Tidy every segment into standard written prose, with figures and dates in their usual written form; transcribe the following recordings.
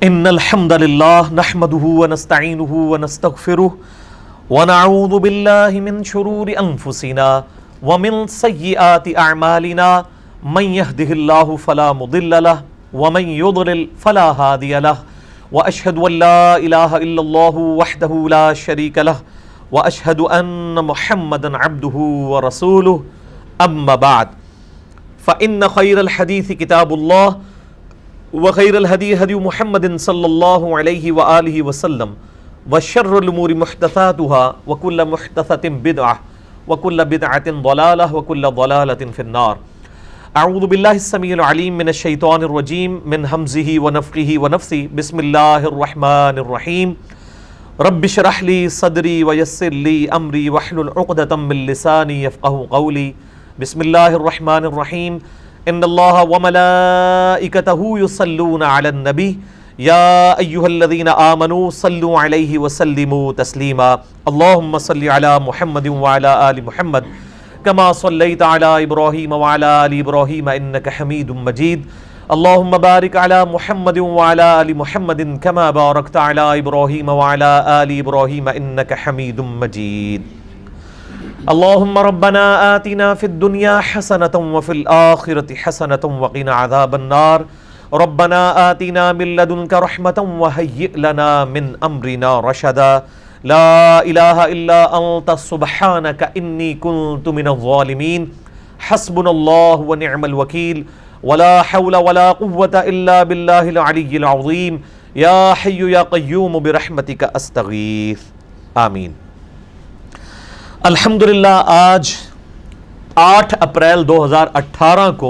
ان الحمد للہ نحمده ونستعینه ونستغفره ونعوذ باللہ من شرور انفسنا ومن سیئات اعمالنا من يهده اللہ فلا مضل له ومن يضلل فلا هادی له واشهد ان لا الہ الا اللہ وحدہ لا شریک له واشهد ان محمدا عبدہ ورسولہ اما بعد فان خیر الحدیث کتاب اللہ وخیر الہدی ہدی محمد صلی اللہ علیہ وآلہ وسلم وشر الامور محدثاتها وکل محدثۃ بدعہ وکل بدعۃ ضلالہ وکل ضلالۃ فی النار۔ اعوذ باللہ السمیع العلیم من الشیطان الرجیم من ہمزہ ونفخہ ونفثہ بسم اللہ الرحمن الرحیم رب اشرح لی صدری ویسر لی امری واحلل عقدۃ من لسانی یفقہوا قولی۔ بسم اللہ الرحمن الرحیم ان اللہ وملائکتہ یصلون علی النبی یا ایہا الذین آمنوا صلوا علیہ وسلموا تسلیما۔ اللہم صل علی محمد وعلی آل محمد کما صلیت علی ابراہیم وعلی آل ابراہیم انک حمید مجید۔ اللہم بارک علی محمد وعلی آل محمد کما بارکت علی ابراہیم وعلی آل ابراہیم انک حمید مجید۔ اللہم ربنا آتنا فی الدنیا حسنة وفی الآخرة حسنة وقنا عذاب النار۔ ربنا آتنا من لدنک رحمة وہیئ لنا من امرنا رشدا۔ لا الہ الا انت سبحانک انی کنت من الظالمین۔ حسبنا اللہ ونعم الوکیل ولا حول ولا قوة الا باللہ العلی العظیم۔ یا حی یا قیوم برحمتک استغیث۔ آمین۔ الحمدللہ آج 8 اپریل 2018 کو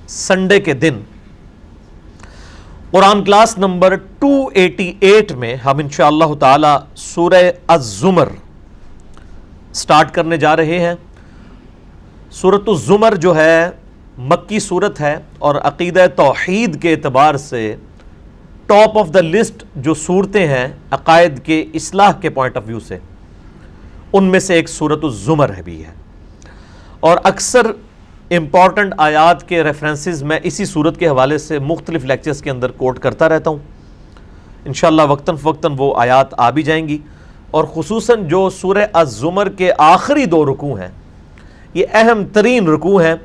سنڈے کے دن قرآن کلاس نمبر 288 میں ہم انشاءاللہ تعالی سورہ الزمر سٹارٹ کرنے جا رہے ہیں۔ سورۃ الزمر جو ہے مکی سورت ہے اور عقیدہ توحید کے اعتبار سے ٹاپ آف دا لسٹ جو صورتیں ہیں عقائد کے اصلاح کے پوائنٹ آف ویو سے ان میں سے ایک سورۃ الزمر بھی ہے، اور اکثر امپورٹنٹ آیات کے ریفرنسز میں اسی سورت کے حوالے سے مختلف لیکچرز کے اندر کوٹ کرتا رہتا ہوں۔ انشاءاللہ وقتاً فوقتاً وہ آیات آ بھی جائیں گی، اور خصوصاً جو سورہ الزمر کے آخری 2 رکوع ہیں یہ اہم ترین رکوع ہیں،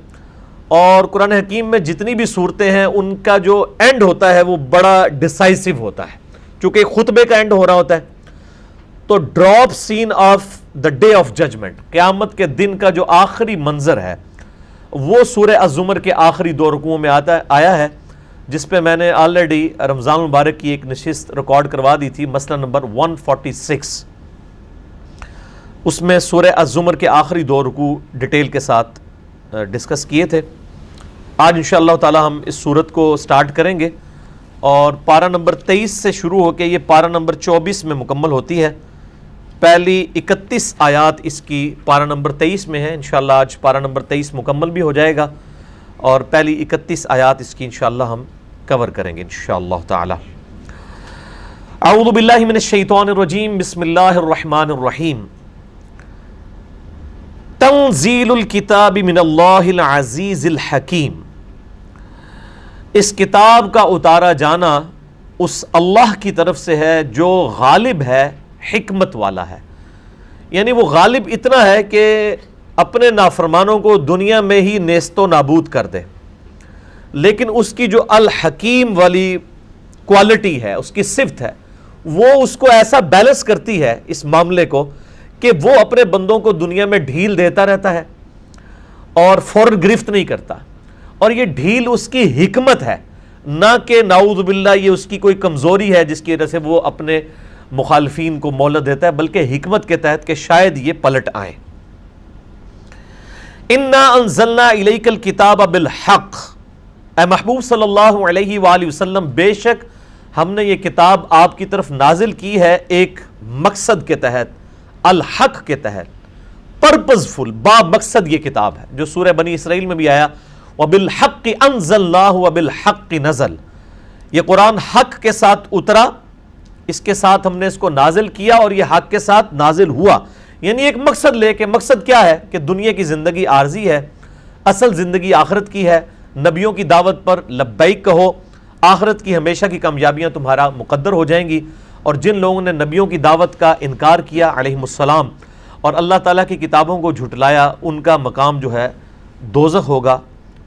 اور قرآن حکیم میں جتنی بھی صورتیں ہیں ان کا جو اینڈ ہوتا ہے وہ بڑا ڈیسائسو ہوتا ہے، چونکہ خطبے کا اینڈ ہو رہا ہوتا ہے۔ تو drop scene of the day of judgement, قیامت کے دن کا جو آخری منظر ہے وہ سورہ الزمر کے آخری 2 رکوعوں میں آیا ہے، جس پہ میں نے آلریڈی رمضان المبارک کی ایک نشست ریکارڈ کروا دی تھی، مسئلہ نمبر 146۔ اس میں سورہ الزمر کے آخری 2 رکوع ڈیٹیل کے ساتھ ڈسکس کیے تھے۔ آج انشاءاللہ تعالی ہم اس سورت کو سٹارٹ کریں گے، اور پارہ نمبر 23 سے شروع ہو کے یہ پارہ نمبر 24 میں مکمل ہوتی ہے۔ پہلی 31 آیات اس کی پارہ نمبر 23 میں ہے، انشاءاللہ آج پارہ نمبر 23 مکمل بھی ہو جائے گا، اور پہلی 31 آیات اس کی انشاءاللہ ہم کور کریں گے انشاءاللہ تعالی۔ اعوذ باللہ من الشیطان الرجیم، بسم اللہ الرحمن الرحیم۔ تنزیل الکتاب من اللہ العزیز الحکیم۔ اس کتاب کا اتارا جانا اس اللہ کی طرف سے ہے جو غالب ہے، حکمت والا ہے، یعنی وہ غالب اتنا ہے کہ اپنے نافرمانوں کو دنیا میں ہی نیست و نابود کر دے، لیکن اس کی جو الحکیم والی کوالٹی ہے، اس کی صفت ہے، وہ اس کو ایسا بیلنس کرتی ہے اس معاملے کو کہ وہ اپنے بندوں کو دنیا میں ڈھیل دیتا رہتا ہے اور فوراً گرفت نہیں کرتا، اور یہ ڈھیل اس کی حکمت ہے، نہ کہ نعوذ باللہ یہ اس کی کوئی کمزوری ہے جس کی وجہ سے وہ اپنے مخالفین کو مہلت دیتا ہے، بلکہ حکمت کے تحت کہ شاید یہ پلٹ آئیں۔ اِنَّا أَنزَلْنَا إِلَيْكَ الْكِتَابَ بِالْحَقِّ، اے محبوب صلی اللہ علیہ وآلہ وسلم بے شک ہم نے یہ کتاب آپ کی طرف نازل کی ہے ایک مقصد کے تحت، الحق کے تحت، پرپزفل، با مقصد یہ کتاب ہے، جو سورہ بنی اسرائیل میں بھی آیا وَبِالْحَقِّ أَنزَلْنَاهُ وَبِالْحَقِّ نَزَلَ، یہ قرآن حق کے ساتھ اترا، اس کے ساتھ ہم نے اس کو نازل کیا، اور یہ حق کے ساتھ نازل ہوا، یعنی ایک مقصد لے کے، مقصد کیا ہے کہ دنیا کی زندگی عارضی ہے، اصل زندگی آخرت کی ہے۔ نبیوں کی دعوت پر لبیک کہو، آخرت کی ہمیشہ کی کامیابیاں تمہارا مقدر ہو جائیں گی. اور جن لوگوں نے نبیوں کی دعوت کا انکار کیا علیہم السلام اور اللہ تعالیٰ کی کتابوں کو جھٹلایا، ان کا مقام جو ہے دوزخ ہوگا.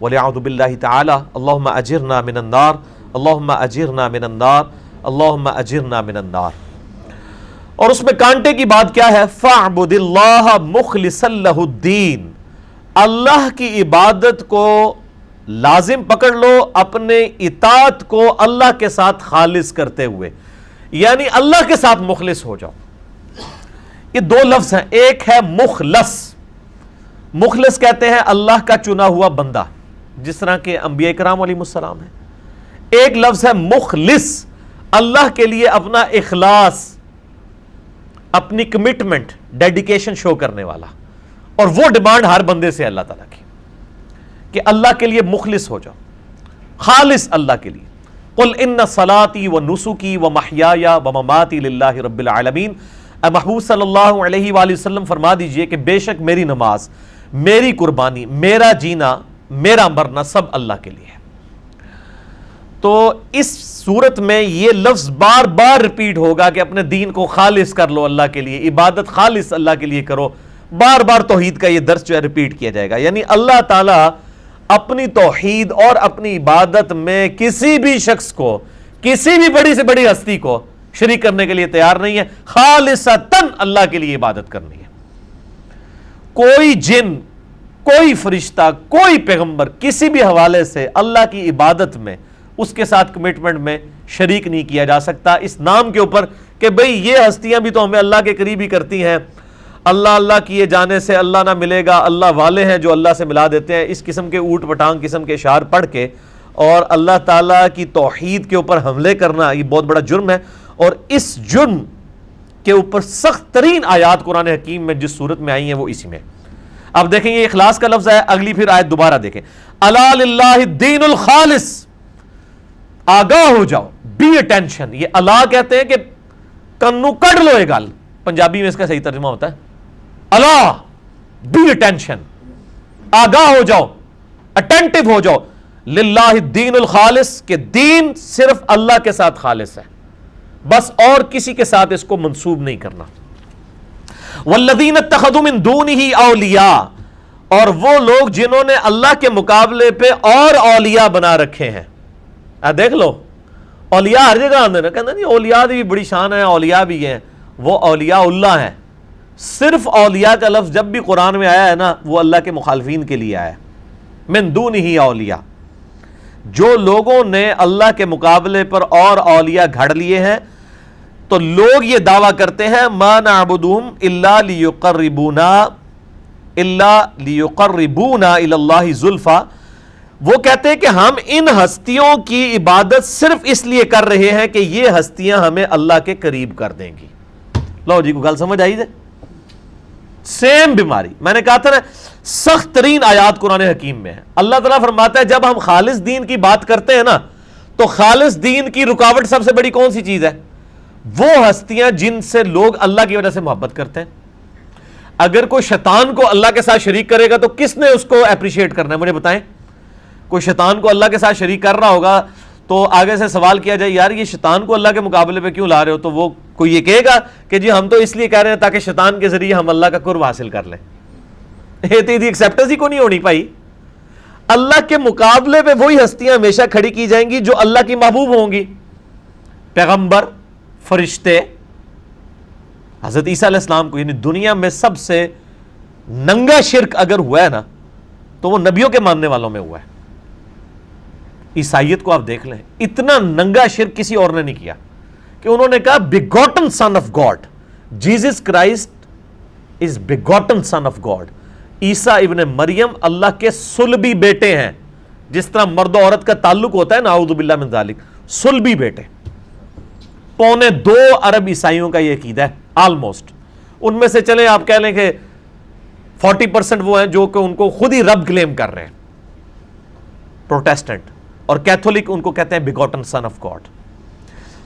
وَلِعَوْذُ بِاللَّهِ تَعَالَى اللہم اجرنا من النار اللہم اجرنا من النار اللہم اجرنا من النار. اور اس میں کانٹے کی بات کیا ہے؟ فَاعْبُدِ اللَّهَ مُخْلِصًا لَهُ الدِّينَ، اللہ کی عبادت کو لازم پکڑ لو، اپنے اطاعت کو اللہ کے ساتھ خالص کرتے ہوئے، یعنی اللہ کے ساتھ مخلص ہو جاؤ. یہ دو لفظ ہیں، ایک ہے مخلص. مخلص کہتے ہیں اللہ کا چنا ہوا بندہ، جس طرح کہ انبیاء کرام علیہ السلام ہیں. ایک لفظ ہے مخلص، اللہ کے لیے اپنا اخلاص، اپنی کمٹمنٹ، ڈیڈیکیشن شو کرنے والا. اور وہ ڈیمانڈ ہر بندے سے اللہ تعالیٰ کی کہ اللہ کے لیے مخلص ہو جاؤ، خالص اللہ کے لیے. قل ان صلاتي ونسكي ومحياي ومماتي لله رب العالمین. اے محبوب صلی اللہ علیہ وآلہ وسلم فرما دیجئے کہ بے شک میری نماز، میری قربانی، میرا جینا، میرا مرنا سب اللہ کے لیے ہے. تو اس صورت میں یہ لفظ بار بار ریپیٹ ہوگا کہ اپنے دین کو خالص کر لو اللہ کے لیے، عبادت خالص اللہ کے لیے کرو. بار بار توحید کا یہ درس جو ہے ریپیٹ کیا جائے گا. یعنی اللہ تعالیٰ اپنی توحید اور اپنی عبادت میں کسی بھی شخص کو، کسی بھی بڑی سے بڑی ہستی کو شریک کرنے کے لیے تیار نہیں ہے. خالصتاً اللہ کے لیے عبادت کرنی ہے. کوئی جن، کوئی فرشتہ، کوئی پیغمبر کسی بھی حوالے سے اللہ کی عبادت میں، اس کے ساتھ کمٹمنٹ میں شریک نہیں کیا جا سکتا اس نام کے اوپر کہ بھئی یہ ہستیاں بھی تو ہمیں اللہ کے قریب ہی کرتی ہیں، اللہ اللہ کیے جانے سے اللہ نہ ملے گا، اللہ والے ہیں جو اللہ سے ملا دیتے ہیں. اس قسم کے اوٹ پٹانگ قسم کے اشعار پڑھ کے اور اللہ تعالیٰ کی توحید کے اوپر حملے کرنا یہ بہت بڑا جرم ہے. اور اس جرم کے اوپر سخت ترین آیات قرآن حکیم میں جس صورت میں آئی ہیں وہ اسی میں. اب دیکھیں یہ اخلاص کا لفظ ہے، اگلی پھر آیت دوبارہ دیکھیں. الا للہ الدین الخالص، آگاہ ہو جاؤ، بی اٹینشن. یہ اللہ کہتے ہیں کہ کنو کڑ لو، یہ گل پنجابی میں اس کا صحیح ترجمہ ہوتا ہے اللہ، بی اٹینشن، آگاہ ہو جاؤ، اٹینٹو ہو جاؤ. للہ الدین الخالص، کہ دین صرف اللہ کے ساتھ خالص ہے، بس اور کسی کے ساتھ اس کو منسوب نہیں کرنا. والذین اتخذوا من دونہ اولیاء، اور وہ لوگ جنہوں نے اللہ کے مقابلے پہ اور اولیاء بنا رکھے ہیں. دیکھ لو اولیاء ہر جگہ آندے نا، کہتے ہیں اولیاء دی بھی بڑی شان ہے، اولیاء بھی ہیں. وہ اولیاء اللہ ہیں. صرف اولیاء کا لفظ جب بھی قرآن میں آیا ہے نا وہ اللہ کے مخالفین کے لیے آیا ہے. من دونہ اولیاء، جو لوگوں نے اللہ کے مقابلے پر اور اولیاء گھڑ لیے ہیں تو لوگ یہ دعویٰ کرتے ہیں ما نعبدہم الا لیقربونا الی اللہ زلفا. وہ کہتے ہیں کہ ہم ان ہستیوں کی عبادت صرف اس لیے کر رہے ہیں کہ یہ ہستیاں ہمیں اللہ کے قریب کر دیں گی. لو جی کو گل سمجھ آئی دے. سیم بیماری میں نے کہا تھا نا، سخت ترین آیات قرآن حکیم میں ہے. اللہ تعالیٰ فرماتا ہے جب ہم خالص دین کی بات کرتے ہیں نا تو خالص دین کی رکاوٹ سب سے بڑی کون سی چیز ہے؟ وہ ہستیاں جن سے لوگ اللہ کی وجہ سے محبت کرتے ہیں. اگر کوئی شیطان کو اللہ کے ساتھ شریک کرے گا تو کس نے اس کو اپریشیٹ کرنا ہے؟ مجھے بتائیں. کوئی شیطان کو اللہ کے ساتھ شریک کر رہا ہوگا تو آگے سے سوال کیا جائے یار یہ شیطان کو اللہ کے مقابلے پہ کیوں لا رہے ہو، تو وہ کوئی یہ کہے گا کہ جی ہم تو اس لیے کہہ رہے ہیں تاکہ شیطان کے ذریعے ہم اللہ کا قرب حاصل کر لیں. یہ تو ایکسیپٹنس ہی کو نہیں ہونی پائی. اللہ کے مقابلے پہ وہی ہستیاں ہمیشہ کھڑی کی جائیں گی جو اللہ کی محبوب ہوں گی. پیغمبر، فرشتے. حضرت عیسیٰ علیہ السلام کو، یعنی دنیا میں سب سے ننگا شرک اگر ہوا ہے نا تو وہ نبیوں کے ماننے والوں میں ہوا ہے. عیسائیت کو آپ دیکھ لیں، اتنا ننگا شرک کسی اور نے نہیں کیا کہ انہوں نے کہا begotten son of God, Jesus Christ is begotten son of God. عیسیٰ ابن مریم اللہ کے صلبی بیٹے ہیں. جس طرح مرد و عورت کا تعلق ہوتا ہے نا، اعوذ باللہ من ذالک، صلبی بیٹے. 2.25 ارب عیسائیوں کا یہ عقیدہ ہے آلموسٹ. ان میں سے چلیں آپ کہہ لیں کہ 40% وہ ہیں جو کہ ان کو خود ہی رب کلیم کر رہے ہیں، پروٹیسٹنٹ. اور کیتھولک ان کو کہتے ہیں بیگوٹن سن آف گاڈ.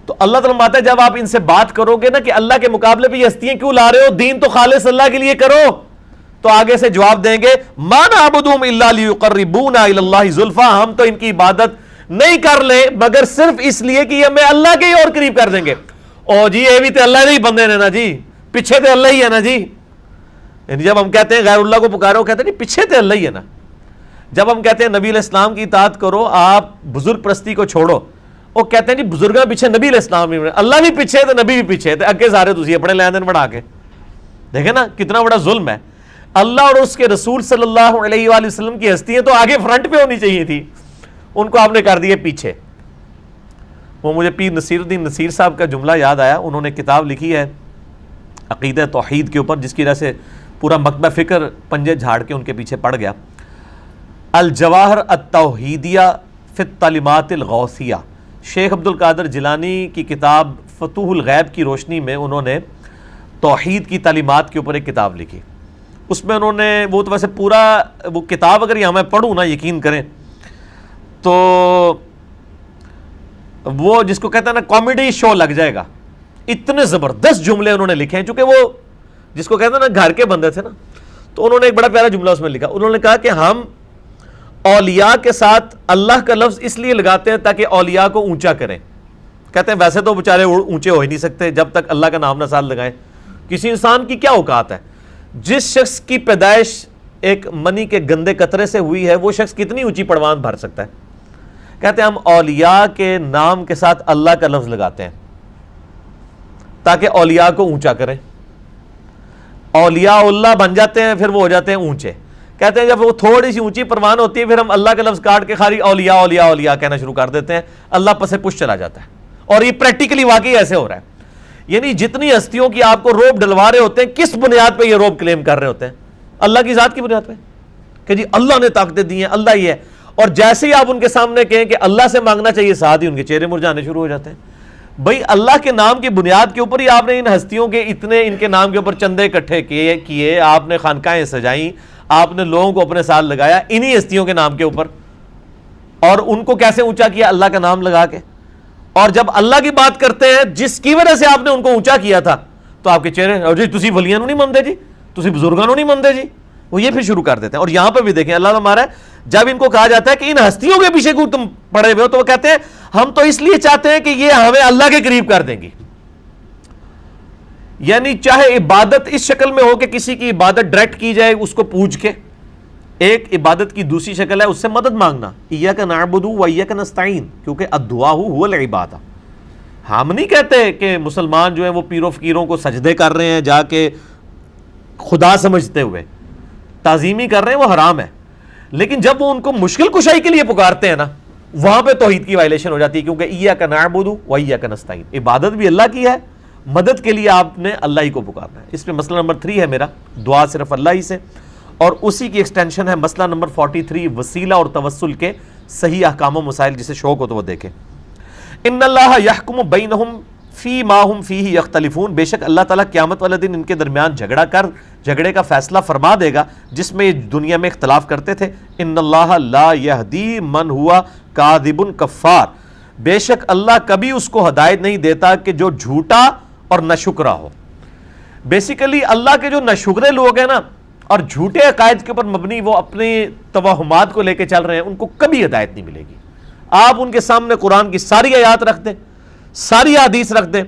تو اللہ تعالیٰ بات ہے جب آپ ان سے بات کرو گے نا کہ اللہ کے مقابلے پہ یہ ہستیاں کیوں لا رہے ہو، دین تو خالص اللہ کے لیے کرو، تو آگے سے جواب دیں گے ما نعبدہم الا لیقربونا الی اللہ زلفا، ہم تو ان کی عبادت نہیں کر لیں مگر صرف اس لیے کہ یہ ہمیں اللہ کے ہی اور قریب کر دیں گے. او جی یہ بھی تو اللہ نہیں بندے نے نا جی, پیچھے تو اللہ ہی ہے نا جی. یعنی جب ہم کہتے ہیں غیر اللہ کو پکارو, کہتے ہیں نہیں پیچھے تو اللہ ہی ہے نا. جب ہم کہتے ہیں نبی علیہ السلام کی اطاعت کرو, آپ بزرگ پرستی کو چھوڑو, وہ کہتے ہیں جی بزرگاں پیچھے نبی علیہ السلام بھی, اللہ بھی پیچھے تو نبی بھی پیچھے, تو اگے سارے تسی اپنے لین دین بڑھا کے. دیکھیں نا کتنا بڑا ظلم ہے. اللہ اور اس کے رسول صلی اللہ علیہ وآلہ وسلم کی ہستیاں تو آگے فرنٹ پہ ہونی چاہیے تھی, ان کو آپ نے کر دیے پیچھے. وہ مجھے پیر نصیر الدین نصیر صاحب کا جملہ یاد آیا, انہوں نے کتاب لکھی ہے عقیدہ توحید کے اوپر, جس کی وجہ سے پورا مکتبہ فکر پنجے جھاڑ کے ان کے پیچھے پڑ گیا. الجواہر التوحیدیہ فی التعلیمات الغوثیہ, شیخ عبد القادر جیلانی کی کتاب فتوح الغیب کی روشنی میں انہوں نے توحید کی تعلیمات کے اوپر ایک کتاب لکھی. اس میں انہوں نے وہ تو ویسے پورا وہ کتاب اگر یہاں میں پڑھوں نا, یقین کریں تو وہ جس کو کہتے ہیں نا کامیڈی شو لگ جائے گا. اتنے زبردست جملے انہوں نے لکھے ہیں, چونکہ وہ جس کو کہتے ہیں نا گھر کے بندے تھے نا, تو انہوں نے ایک بڑا پیارا جملہ اس میں لکھا. انہوں نے کہا کہ ہم اولیاء کے ساتھ اللہ کا لفظ اس لیے لگاتے ہیں تاکہ اولیاء کو اونچا کریں. کہتے ہیں ویسے تو بیچارے اونچے ہو ہی نہیں سکتے جب تک اللہ کا نام نہ ساتھ لگائیں. کسی انسان کی کیا اوقات ہے, جس شخص کی پیدائش ایک منی کے گندے قطرے سے ہوئی ہے وہ شخص کتنی اونچی پروان بھر سکتا ہے. کہتے ہیں ہم اولیاء کے نام کے ساتھ اللہ کا لفظ لگاتے ہیں تاکہ اولیاء کو اونچا کریں. اولیاء اللہ بن جاتے ہیں, پھر وہ ہو جاتے ہیں اونچے. کہتے ہیں جب وہ تھوڑی سی اونچی پروان ہوتی ہے, پھر ہم اللہ کا لفظ کاٹ کے خالی اولیاء اولیاء اولیاء کہنا شروع کر دیتے ہیں, اللہ پس پش چلا جاتا ہے. اور یہ پریکٹیکلی واقعی ایسے ہو رہا ہے. یعنی جتنی ہستیوں کی آپ کو روب ڈلوا رہے ہوتے ہیں, کس بنیاد پہ یہ روب کلیم کر رہے ہوتے ہیں؟ اللہ کی ذات کی بنیاد پہ کہ جی اللہ نے طاقتیں دی ہیں, اللہ ہی ہے. اور جیسے ہی آپ ان کے سامنے کہیں کہ اللہ سے مانگنا چاہیے, ساتھ ہی ان کے چہرے مرجھانے شروع ہو جاتے ہیں. بھائی اللہ کے نام کی بنیاد کے اوپر ہی آپ نے ان ہستیوں کے اتنے ان کے نام کے اوپر چندے اکٹھے کیے, آپ نے خانقاہیں سجائیں, آپ نے لوگوں کو اپنے ساتھ لگایا انہی ہستیوں کے نام کے اوپر, اور ان کو کیسے اونچا کیا؟ اللہ کا نام لگا کے. اور جب اللہ کی بات کرتے ہیں جس کی وجہ سے آپ نے ان کو اونچا کیا تھا, تو آپ کے چہرے جی تسی ولیاں نہیں مندے جی, تسی بزرگاں نہیں مندے جی, وہ یہ پھر شروع کر دیتے ہیں. اور یہاں پہ بھی دیکھیں اللہ ہمارا ہے, جب ان کو کہا جاتا ہے کہ ان ہستیوں کے پیچھے کو تم پڑے ہوئے ہو, تو وہ کہتے ہیں ہم تو اس لیے چاہتے ہیں کہ یہ ہمیں اللہ کے قریب کر دیں گی. یعنی چاہے عبادت اس شکل میں ہو کہ کسی کی عبادت ڈائریکٹ کی جائے اس کو پوچھ کے, ایک عبادت کی دوسری شکل ہے اس سے مدد مانگنا, ایاک نعبد و ایاک نستعین, کیونکہ الدعاء هو العبادہ. ہم نہیں کہتے کہ مسلمان جو ہیں وہ پیروں فقیروں کو سجدے کر رہے ہیں جا کے خدا سمجھتے ہوئے, تعظیمی کر رہے ہیں, وہ حرام ہے. لیکن جب وہ ان کو مشکل کشائی کے لیے پکارتے ہیں نا, وہاں پہ توحید کی وائلیشن ہو جاتی ہے, کیونکہ ایاک نعبد و ایاک نستعین, عبادت بھی اللہ کی ہے, مدد کے لیے آپ نے اللہ ہی کو پکارنا ہے. اس پہ مسئلہ نمبر 3 ہے میرا, دعا صرف اللہ ہی سے, اور اسی کی ایکسٹینشن ہے مسئلہ نمبر 43, وسیلہ اور توسل کے صحیح احکام و مسائل. جسے شوق ہو تو وہ دیکھیں. ان اللہ یحکم بینہم فی ما ہم فیہ یختلفون, بے شک اللہ تعالیٰ قیامت والے دن ان کے درمیان جھگڑے کا فیصلہ فرما دے گا جس میں دنیا میں اختلاف کرتے تھے. ان اللہ لا یہدی من ہوا کاذب کفار, بے شک اللہ کبھی اس کو ہدایت نہیں دیتا کہ جو جھوٹا اور ناشکرا ہو. بیسیکلی اللہ کے جو ناشکرے لوگ ہیں نا اور جھوٹے عقائد کے اوپر مبنی وہ اپنی توہمات کو لے کے چل رہے ہیں, ان کو کبھی ہدایت نہیں ملے گی. آپ ان کے سامنے قرآن کی ساری آیات رکھ دیں, ساری حدیث رکھ دیں,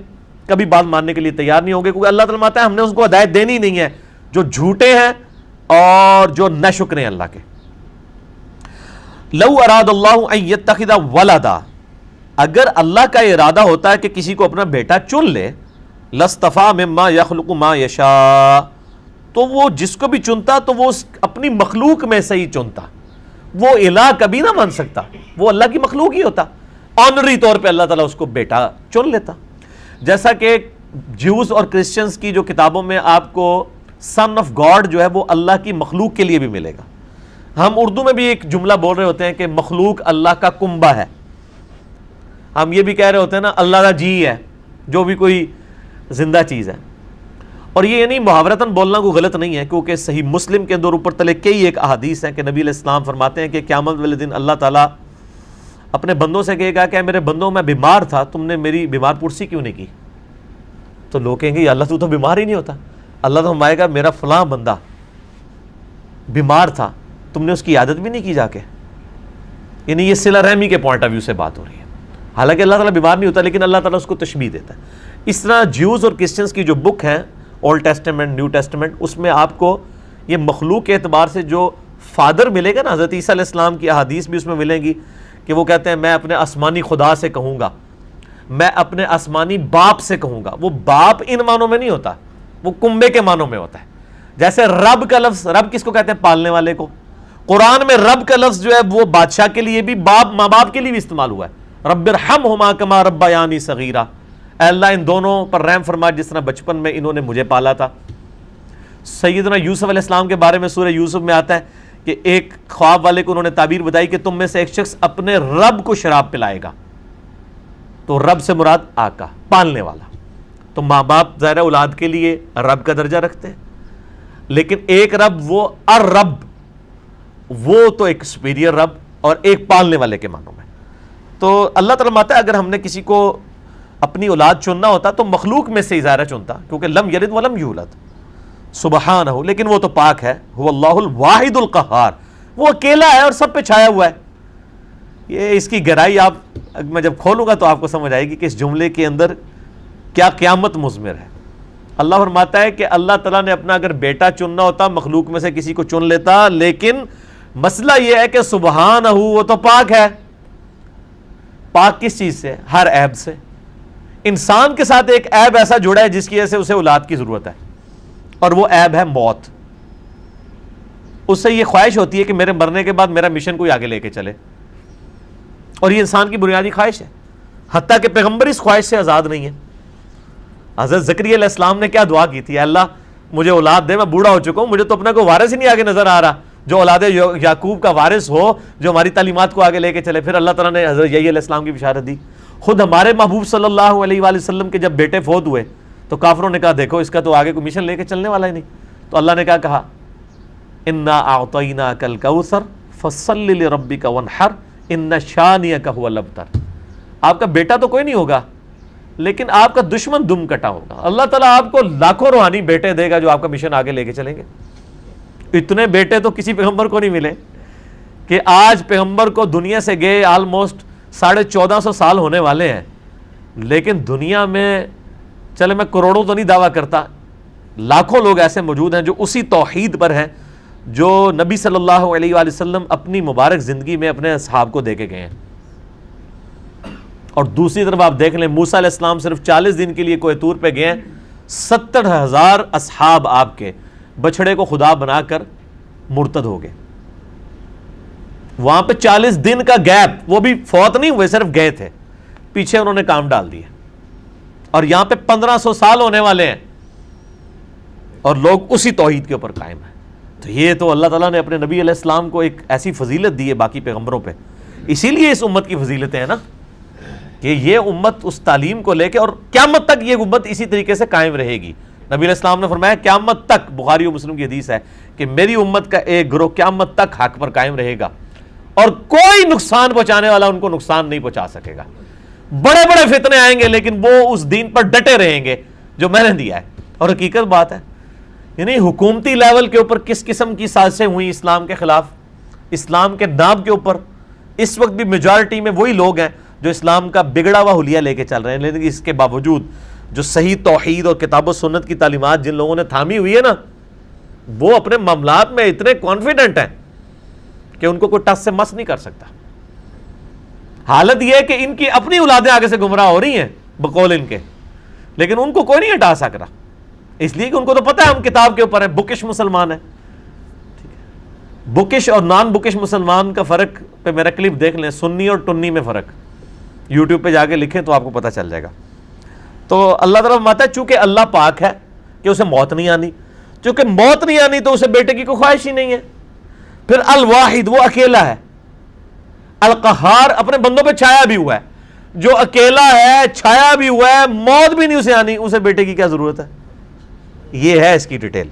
کبھی بات ماننے کے لیے تیار نہیں ہوں گے, کیونکہ اللہ تعالیٰ کہتا ہے ہم نے اس کو ہدایت دینی نہیں ہے جو جھوٹے ہیں اور جو ناشکرے ہیں اللہ کے. لو اراد اللہ ان یتخذ ولدا, اگر اللہ کا ارادہ ہوتا ہے کہ کسی کو اپنا بیٹا چن لے, لاصطفیٰ مما یخلق ما یشاء, تو وہ جس کو بھی چنتا تو وہ اپنی مخلوق میں سے ہی چنتا. وہ الہ کبھی نہ مان سکتا, وہ اللہ کی مخلوق ہی ہوتا. آنری طور پہ اللہ تعالیٰ اس کو بیٹا چن لیتا. جیسا کہ جیوز اور کرسچنز کی جو کتابوں میں آپ کو سن آف گاڈ جو ہے وہ اللہ کی مخلوق کے لیے بھی ملے گا. ہم اردو میں بھی ایک جملہ بول رہے ہوتے ہیں کہ مخلوق اللہ کا کنبہ ہے. ہم یہ بھی کہہ رہے ہوتے ہیں نا اللہ کا جی ہے, جو بھی کوئی زندہ چیز ہے. اور یہ یعنی محاورتاً بولنا کوئی غلط نہیں ہے, کیونکہ صحیح مسلم کے اندر اوپر تلے کئی ایک احادیث ہیں کہ نبی علیہ السلام فرماتے ہیں کہ قیامت والے دن اللہ تعالیٰ اپنے بندوں سے کہے گا کہ میرے بندوں میں بیمار تھا, تم نے میری بیمار پرسی کیوں نہیں کی؟ تو لوگ کہیں گے اللہ تو بیمار ہی نہیں ہوتا. اللہ تو فرمائے گا میرا فلاں بندہ بیمار تھا, تم نے اس کی عادت بھی نہیں کی جا کے. یعنی یہ صلہ رحمی کے پوائنٹ آف ویو سے بات ہو رہی ہے. حالانکہ اللہ تعالیٰ بیمار نہیں ہوتا لیکن اللہ تعالیٰ اس کو تشبیہ دیتا ہے. اس طرح جیوز اور کرسچنس کی جو بک ہیں اولڈ ٹیسٹمنٹ نیو ٹیسٹمنٹ، اس میں آپ کو یہ مخلوق کے اعتبار سے جو فادر ملے گا نا، حضرت عیسیٰ علیہ السلام کی احادیث بھی اس میں ملیں گی کہ وہ کہتے ہیں میں اپنے آسمانی خدا سے کہوں گا، میں اپنے آسمانی باپ سے کہوں گا. وہ باپ ان معنوں میں نہیں ہوتا، وہ کنبے کے معنوں میں ہوتا ہے. جیسے رب کا لفظ، رب کس کو کہتے ہیں؟ پالنے والے کو. قرآن میں رب کا لفظ جو ہے وہ بادشاہ کے لیے بھی، باپ ماں باپ کے لیے بھی استعمال ہوا ہے. رب ارحمہما کما ربیانی صغیرا، اے اللہ ان دونوں پر رحم فرما جس طرح بچپن میں انہوں نے مجھے پالا تھا. سیدنا یوسف علیہ السلام کے بارے میں سورہ یوسف میں آتا ہے کہ ایک خواب والے کو انہوں نے تعبیر بتائی کہ تم میں سے ایک شخص اپنے رب کو شراب پلائے گا. تو رب سے مراد آقا، پالنے والا. تو ماں باپ ظاہر اولاد کے لیے رب کا درجہ رکھتے ہیں، لیکن ایک رب وہ الرب، وہ تو ایک سپیریئر رب اور ایک پالنے والے کے معنوں میں. تو اللہ تعالیٰ ماتا ہے اگر ہم نے کسی کو اپنی اولاد چننا ہوتا تو مخلوق میں سے ظاہر چنتا، کیونکہ لم یلد ولم یولد سبحانہ، لیکن وہ تو پاک ہے. هو اللہ الواحد القہار، وہ اکیلا ہے اور سب پہ چھایا ہوا ہے. یہ اس کی گہرائی آپ میں جب کھولوں گا تو آپ کو سمجھ آئے گی کہ اس جملے کے اندر کیا قیامت مضمر ہے. اللہ فرماتا ہے کہ اللہ تعالیٰ نے اپنا اگر بیٹا چننا ہوتا مخلوق میں سے کسی کو چن لیتا، لیکن مسئلہ یہ ہے کہ سبحانہ وہ تو پاک ہے. پاک کس چیز سے؟ ہر عیب سے. انسان کے ساتھ ایک عیب ایسا جڑا ہے جس کی وجہ سے اسے اولاد کی ضرورت ہے، اور وہ عیب ہے موت. اس سے یہ خواہش ہوتی ہے کہ میرے مرنے کے بعد میرا مشن کوئی آگے لے کے چلے، اور یہ انسان کی بنیادی خواہش ہے. حتیٰ کہ پیغمبر اس خواہش سے آزاد نہیں ہے. حضرت زکریا علیہ السلام نے کیا دعا کی تھی؟ اللہ مجھے اولاد دے، میں بوڑھا ہو چکا ہوں، مجھے تو اپنا کوئی وارث ہی نہیں آگے نظر آ رہا جو اولاد یعقوب کا وارث ہو، جو ہماری تعلیمات کو آگے لے کے چلے. پھر اللہ تعالیٰ نے حضرت یحییٰ علیہ السلام کی بشارت دی. خود ہمارے محبوب صلی اللہ علیہ وآلہ وسلم کے جب بیٹے فوت ہوئے تو کافروں نے کہا دیکھو اس کا تو آگے کوئی مشن لے کے چلنے والا ہی نہیں. تو اللہ نے کیا کہا؟ انا اعطیناک الکوثر فصل لربک وانحر ان شانئک هو الابتر. آپ کا بیٹا تو کوئی نہیں ہوگا لیکن آپ کا دشمن دم کٹا ہوگا. اللہ تعالیٰ آپ کو لاکھوں روحانی بیٹے دے گا جو آپ کا مشن آگے لے کے چلیں گے. اتنے بیٹے تو کسی پیغمبر کو نہیں ملے کہ آج پیغمبر کو دنیا سے گئے آلموسٹ 1450 سال ہونے والے ہیں، لیکن دنیا میں چلے میں کروڑوں تو نہیں دعویٰ کرتا، لاکھوں لوگ ایسے موجود ہیں جو اسی توحید پر ہیں جو نبی صلی اللہ علیہ وآلہ وسلم اپنی مبارک زندگی میں اپنے اصحاب کو دے کے گئے ہیں. اور دوسری طرف آپ دیکھ لیں موسیٰ علیہ السلام صرف 40 دن کے لیے کوہ طور پہ گئے ہیں، 70,000 اصحاب آپ کے بچڑے کو خدا بنا کر مرتد ہو گئے. وہاں پہ 40 دن کا گیپ، وہ بھی فوت نہیں ہوئے، صرف گئے تھے، پیچھے انہوں نے کام ڈال دیے. اور یہاں پہ 1500 سال ہونے والے ہیں اور لوگ اسی توحید کے اوپر قائم ہیں. تو یہ تو اللہ تعالیٰ نے اپنے نبی علیہ السلام کو ایک ایسی فضیلت دی ہے باقی پیغمبروں پہ. اسی لیے اس امت کی فضیلتیں ہیں نا کہ یہ امت اس تعلیم کو لے کے، اور قیامت تک یہ امت اسی طریقے سے قائم رہے گی. نبی علیہ السلام نے فرمایا قیامت تک، بخاری و مسلم کی حدیث ہے کہ میری امت کا ایک گروہ قیامت تک حق پر قائم رہے گا اور کوئی نقصان پہنچانے والا ان کو نقصان نہیں پہنچا سکے گا. بڑے بڑے فتنے آئیں گے لیکن وہ اس دین پر ڈٹے رہیں گے جو میں نے دیا ہے. اور حقیقت بات ہے، یعنی حکومتی لیول کے اوپر کس قسم کی سازشیں ہوئی اسلام کے خلاف، اسلام کے نام کے اوپر. اس وقت بھی میجارٹی میں وہی لوگ ہیں جو اسلام کا بگڑا ہوا حلیہ لے کے چل رہے ہیں، لیکن اس کے باوجود جو صحیح توحید اور کتاب و سنت کی تعلیمات جن لوگوں نے تھامی ہوئی ہے نا، وہ اپنے معاملات میں اتنے کانفیڈنٹ ہیں کہ ان کو کوئی ٹس سے مس نہیں کر سکتا. حالت یہ ہے کہ ان کی اپنی اولادیں آگے سے گمراہ ہو رہی ہیں بقول ان کے، لیکن ان کو کوئی نہیں ہٹا سک رہا، اس لیے کہ ان کو تو پتہ ہے ہم کتاب کے اوپر ہیں، بکش مسلمان ہیں. بکش اور نان بکش مسلمان کا فرق پہ میرا کلپ دیکھ لیں، سنی اور ٹنی میں فرق، یوٹیوب پہ جا کے لکھیں تو آپ کو پتہ چل جائے گا. تو اللہ تعالیٰ فرماتا ہے چونکہ اللہ پاک ہے کہ اسے موت نہیں آنی، چونکہ موت نہیں آنی تو اسے بیٹے کی کوئی خواہش ہی نہیں ہے. پھر الواحد، وہ اکیلا ہے. القہار، اپنے بندوں پہ چھایا بھی ہوا ہے. جو اکیلا ہے، چھایا بھی ہوا ہے، موت بھی نہیں اسے آنی، اسے بیٹے کی کیا ضرورت ہے. یہ ہے اس کی ڈیٹیل.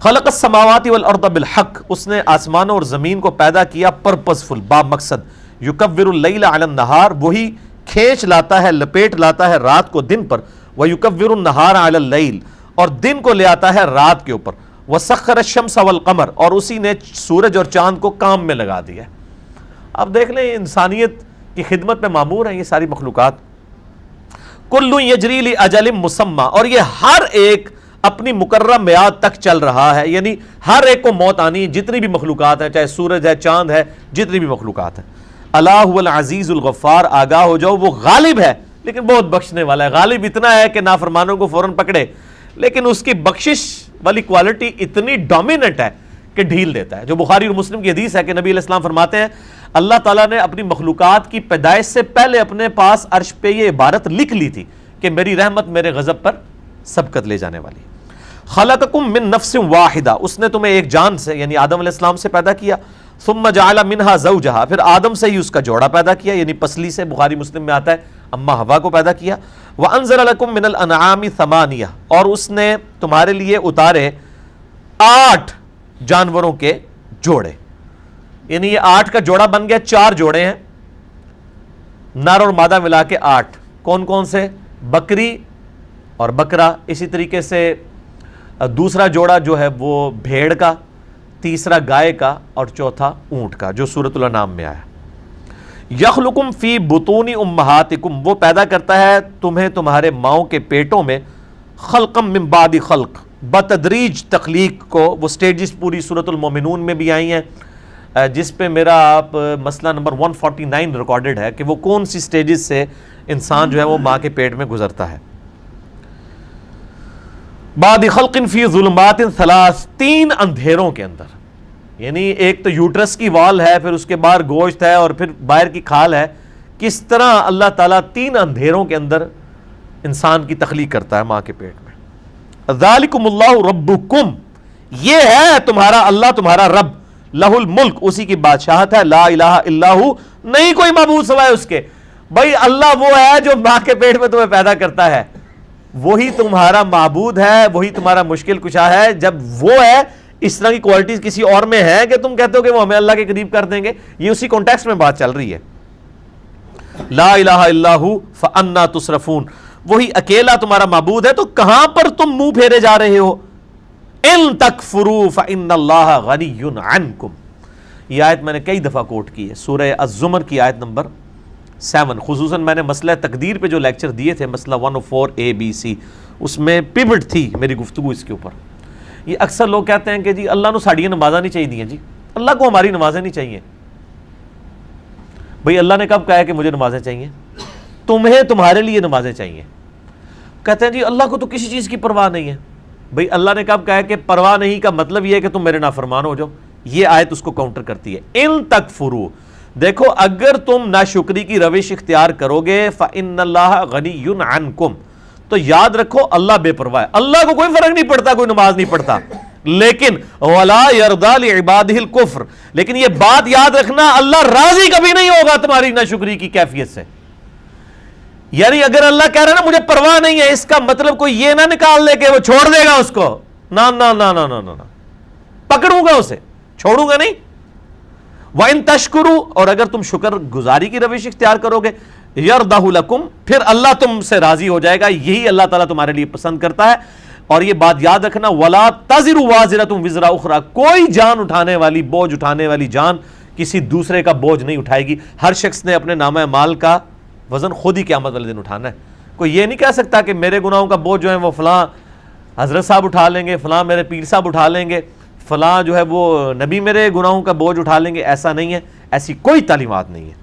خلق السماوات والارض بالحق، اس نے آسمانوں اور زمین کو پیدا کیا پرپسفل، با مقصد. یکور اللیل علی النہار، وہی کھینچ لاتا ہے، لپیٹ لاتا ہے رات کو دن پر. ویکور النہار علی اللیل، اور دن کو لے آتا ہے رات کے اوپر. وسخر الشمس والقمر، اور اسی نے سورج اور چاند کو کام میں لگا دیا. آپ دیکھ لیں انسانیت کی خدمت میں معمور ہیں یہ ساری مخلوقات. کل یجری لاجل مسمى، اور یہ ہر ایک اپنی مقررہ میعاد تک چل رہا ہے، یعنی ہر ایک کو موت آنی ہے، جتنی بھی مخلوقات ہیں، چاہے سورج ہے، چاند ہے، جتنی بھی مخلوقات ہیں. اللہ هو العزیز الغفار، آگاہ ہو جاؤ وہ غالب ہے لیکن بہت بخشنے والا ہے. غالب اتنا ہے کہ نافرمانوں کو فوراً پکڑے، لیکن اس کی بخشش والی کوالٹی اتنی ڈومیننٹ ہے کہ ڈھیل دیتا ہے. جو بخاری اور مسلم کی حدیث ہے کہ نبی علیہ السلام فرماتے ہیں اللہ تعالیٰ نے اپنی مخلوقات کی پیدائش سے پہلے اپنے پاس عرش پہ یہ عبارت لکھ لی تھی کہ میری رحمت میرے غضب پر سبقت لے جانے والی. خلقکم من نفس واحدہ، اس نے تمہیں ایک جان سے یعنی آدم علیہ السلام سے پیدا کیا. ثم جعل منها زوجها، پھر آدم سے ہی اس کا جوڑا پیدا کیا یعنی پسلی سے، بخاری مسلم میں آتا ہے اما حوا کو پیدا کیا. وانزل لکم من الانعام ثمانیہ، اور اس نے تمہارے لیے اتارے 8 جانوروں کے جوڑے، یعنی یہ 8 کا جوڑا بن گیا، 4 جوڑے ہیں نر اور مادہ ملا کے 8. کون کون سے؟ بکری اور بکرا، اسی طریقے سے دوسرا جوڑا جو ہے وہ بھیڑ کا، تیسرا گائے کا، اور چوتھا اونٹ کا، جو سورۃ الانعام میں آیا. یخلقکم فی بطون امہاتکم، وہ پیدا کرتا ہے تمہیں تمہارے ماؤں کے پیٹوں میں، خلقا من بعد خلق، بتدریج تخلیق کو. وہ سٹیجز پوری سورۃ المومنون میں بھی آئی ہیں، جس پہ میرا آپ مسئلہ نمبر 149 ریکارڈڈ ہے کہ وہ کون سی سٹیجز سے انسان جو ہے وہ ماں کے پیٹ میں گزرتا ہے. بعد خلق فی ظلمات 3، 3 اندھیروں کے اندر، یعنی ایک تو یوٹرس کی وال ہے، پھر اس کے باہر گوشت ہے، اور پھر باہر کی کھال ہے. کس طرح اللہ تعالیٰ 3 اندھیروں کے اندر انسان کی تخلیق کرتا ہے ماں کے پیٹ میں. ذالکم اللہ ربکم، یہ ہے تمہارا اللہ، تمہارا رب. لہ الملک، اسی کی بادشاہت ہے. لا الہ الا ہو، نہیں کوئی معبود سوائے اس کے. بھائی اللہ وہ ہے جو ماں کے پیٹ میں تمہیں پیدا کرتا ہے، وہی تمہارا معبود ہے، وہی تمہارا مشکل کشا ہے. جب وہ ہے، اس طرح کی کوالٹیز کسی اور میں ہے کہ تم کہتے ہو کہ وہ ہمیں اللہ کے قریب کر دیں گے. یہ اسی کانٹیکسٹ میں بات چل رہی ہے. لا الہ الا ہو فانا تصرفون، وہی اکیلا تمہارا معبود ہے، تو کہاں پر تم منہ پھیرے جا رہے ہو. ان تکفروا فان اللہ غنی عنکم، یہ آیت میں نے کئی دفعہ کوٹ کی ہے، سورہ الزمر کی آیت نمبر 7. خصوصاً میں نے مسئلہ تقدیر پہ جو لیکچر دیے تھے، مسئلہ 104ABC، اس میں پیوٹ تھی میری گفتگو اس کے اوپر. یہ اکثر لوگ کہتے ہیں کہ جی اللہ نو ساڑیاں نمازاں نہیں چاہیے دیا. جی اللہ کو ہماری نمازیں نہیں چاہیے. بھئی اللہ نے کب کہا ہے کہ مجھے نمازیں چاہیے؟ تمہیں تمہارے لیے نمازیں چاہیے. کہتے ہیں جی اللہ کو تو کسی چیز کی پرواہ نہیں ہے. بھئی اللہ نے کب کہا ہے کہ پرواہ نہیں کا مطلب یہ ہے کہ تم میرے نافرمان ہو جاؤ. یہ آیت اس کو کاؤنٹر کرتی ہے. ان تکفروا، دیکھو اگر تم ناشکری کی روش اختیار کرو گے، فإن اللہ غنی عنکم، تو یاد رکھو اللہ بے پرواہ ہے. اللہ کو کوئی فرق نہیں پڑتا کوئی نماز نہیں پڑھتا، لیکن ولا یرضی لعبادہ الکفر، لیکن یہ بات یاد رکھنا اللہ راضی کبھی نہیں ہوگا تمہاری ناشکری کی کیفیت سے. یعنی اگر اللہ کہہ رہا ہے نا مجھے پرواہ نہیں ہے، اس کا مطلب کوئی یہ نہ نکال لے کہ وہ چھوڑ دے گا اس کو. نا نا نا نا نا نا، پکڑوں گا اسے، چھوڑوں گا نہیں. وَإِن تَشْكُرُوا، اور اگر تم شکر گزاری کی روش اختیار کرو گے، يَرْضَهُ لَكُمْ، پھر اللہ تم سے راضی ہو جائے گا. یہی اللہ تعالیٰ تمہارے لیے پسند کرتا ہے. اور یہ بات یاد رکھنا، وَلَا تَزِرُ وَازِرَةٌ وِزْرَ أُخْرَى، کوئی جان اٹھانے والی، بوجھ اٹھانے والی جان کسی دوسرے کا بوجھ نہیں اٹھائے گی. ہر شخص نے اپنے نامہ اعمال کا وزن خود ہی قیامت والے دن اٹھانا ہے. کوئی یہ نہیں کہہ سکتا کہ میرے گناہوں کا بوجھ جو ہے وہ فلاں حضرت صاحب اٹھا لیں گے، فلاں میرے پیر صاحب اٹھا لیں گے، فلاں جو ہے وہ نبی میرے گناہوں کا بوجھ اٹھا لیں گے. ایسا نہیں ہے، ایسی کوئی تعلیمات نہیں ہے.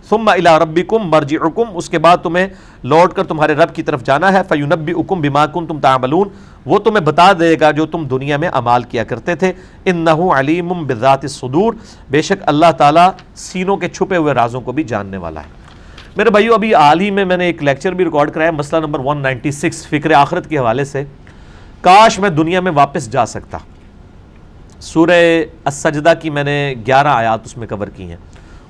ثم الی ربکم مرجعکم، اس کے بعد تمہیں لوٹ کر تمہارے رب کی طرف جانا ہے. فینبئکم بما کنتم تعملون، وہ تمہیں بتا دے گا جو تم دنیا میں اعمال کیا کرتے تھے. انہ علیم بذات الصدور، بے شک اللہ تعالیٰ سینوں کے چھپے ہوئے رازوں کو بھی جاننے والا ہے. میرے بھائیو، ابھی حال ہی میں نے ایک لیکچر بھی ریکارڈ کرایا، مسئلہ نمبر 196، فکر آخرت کے حوالے سے. کاش میں دنیا میں واپس جا سکتا. سورہ السجدہ کی میں نے 11 آیات اس میں کور کی ہیں.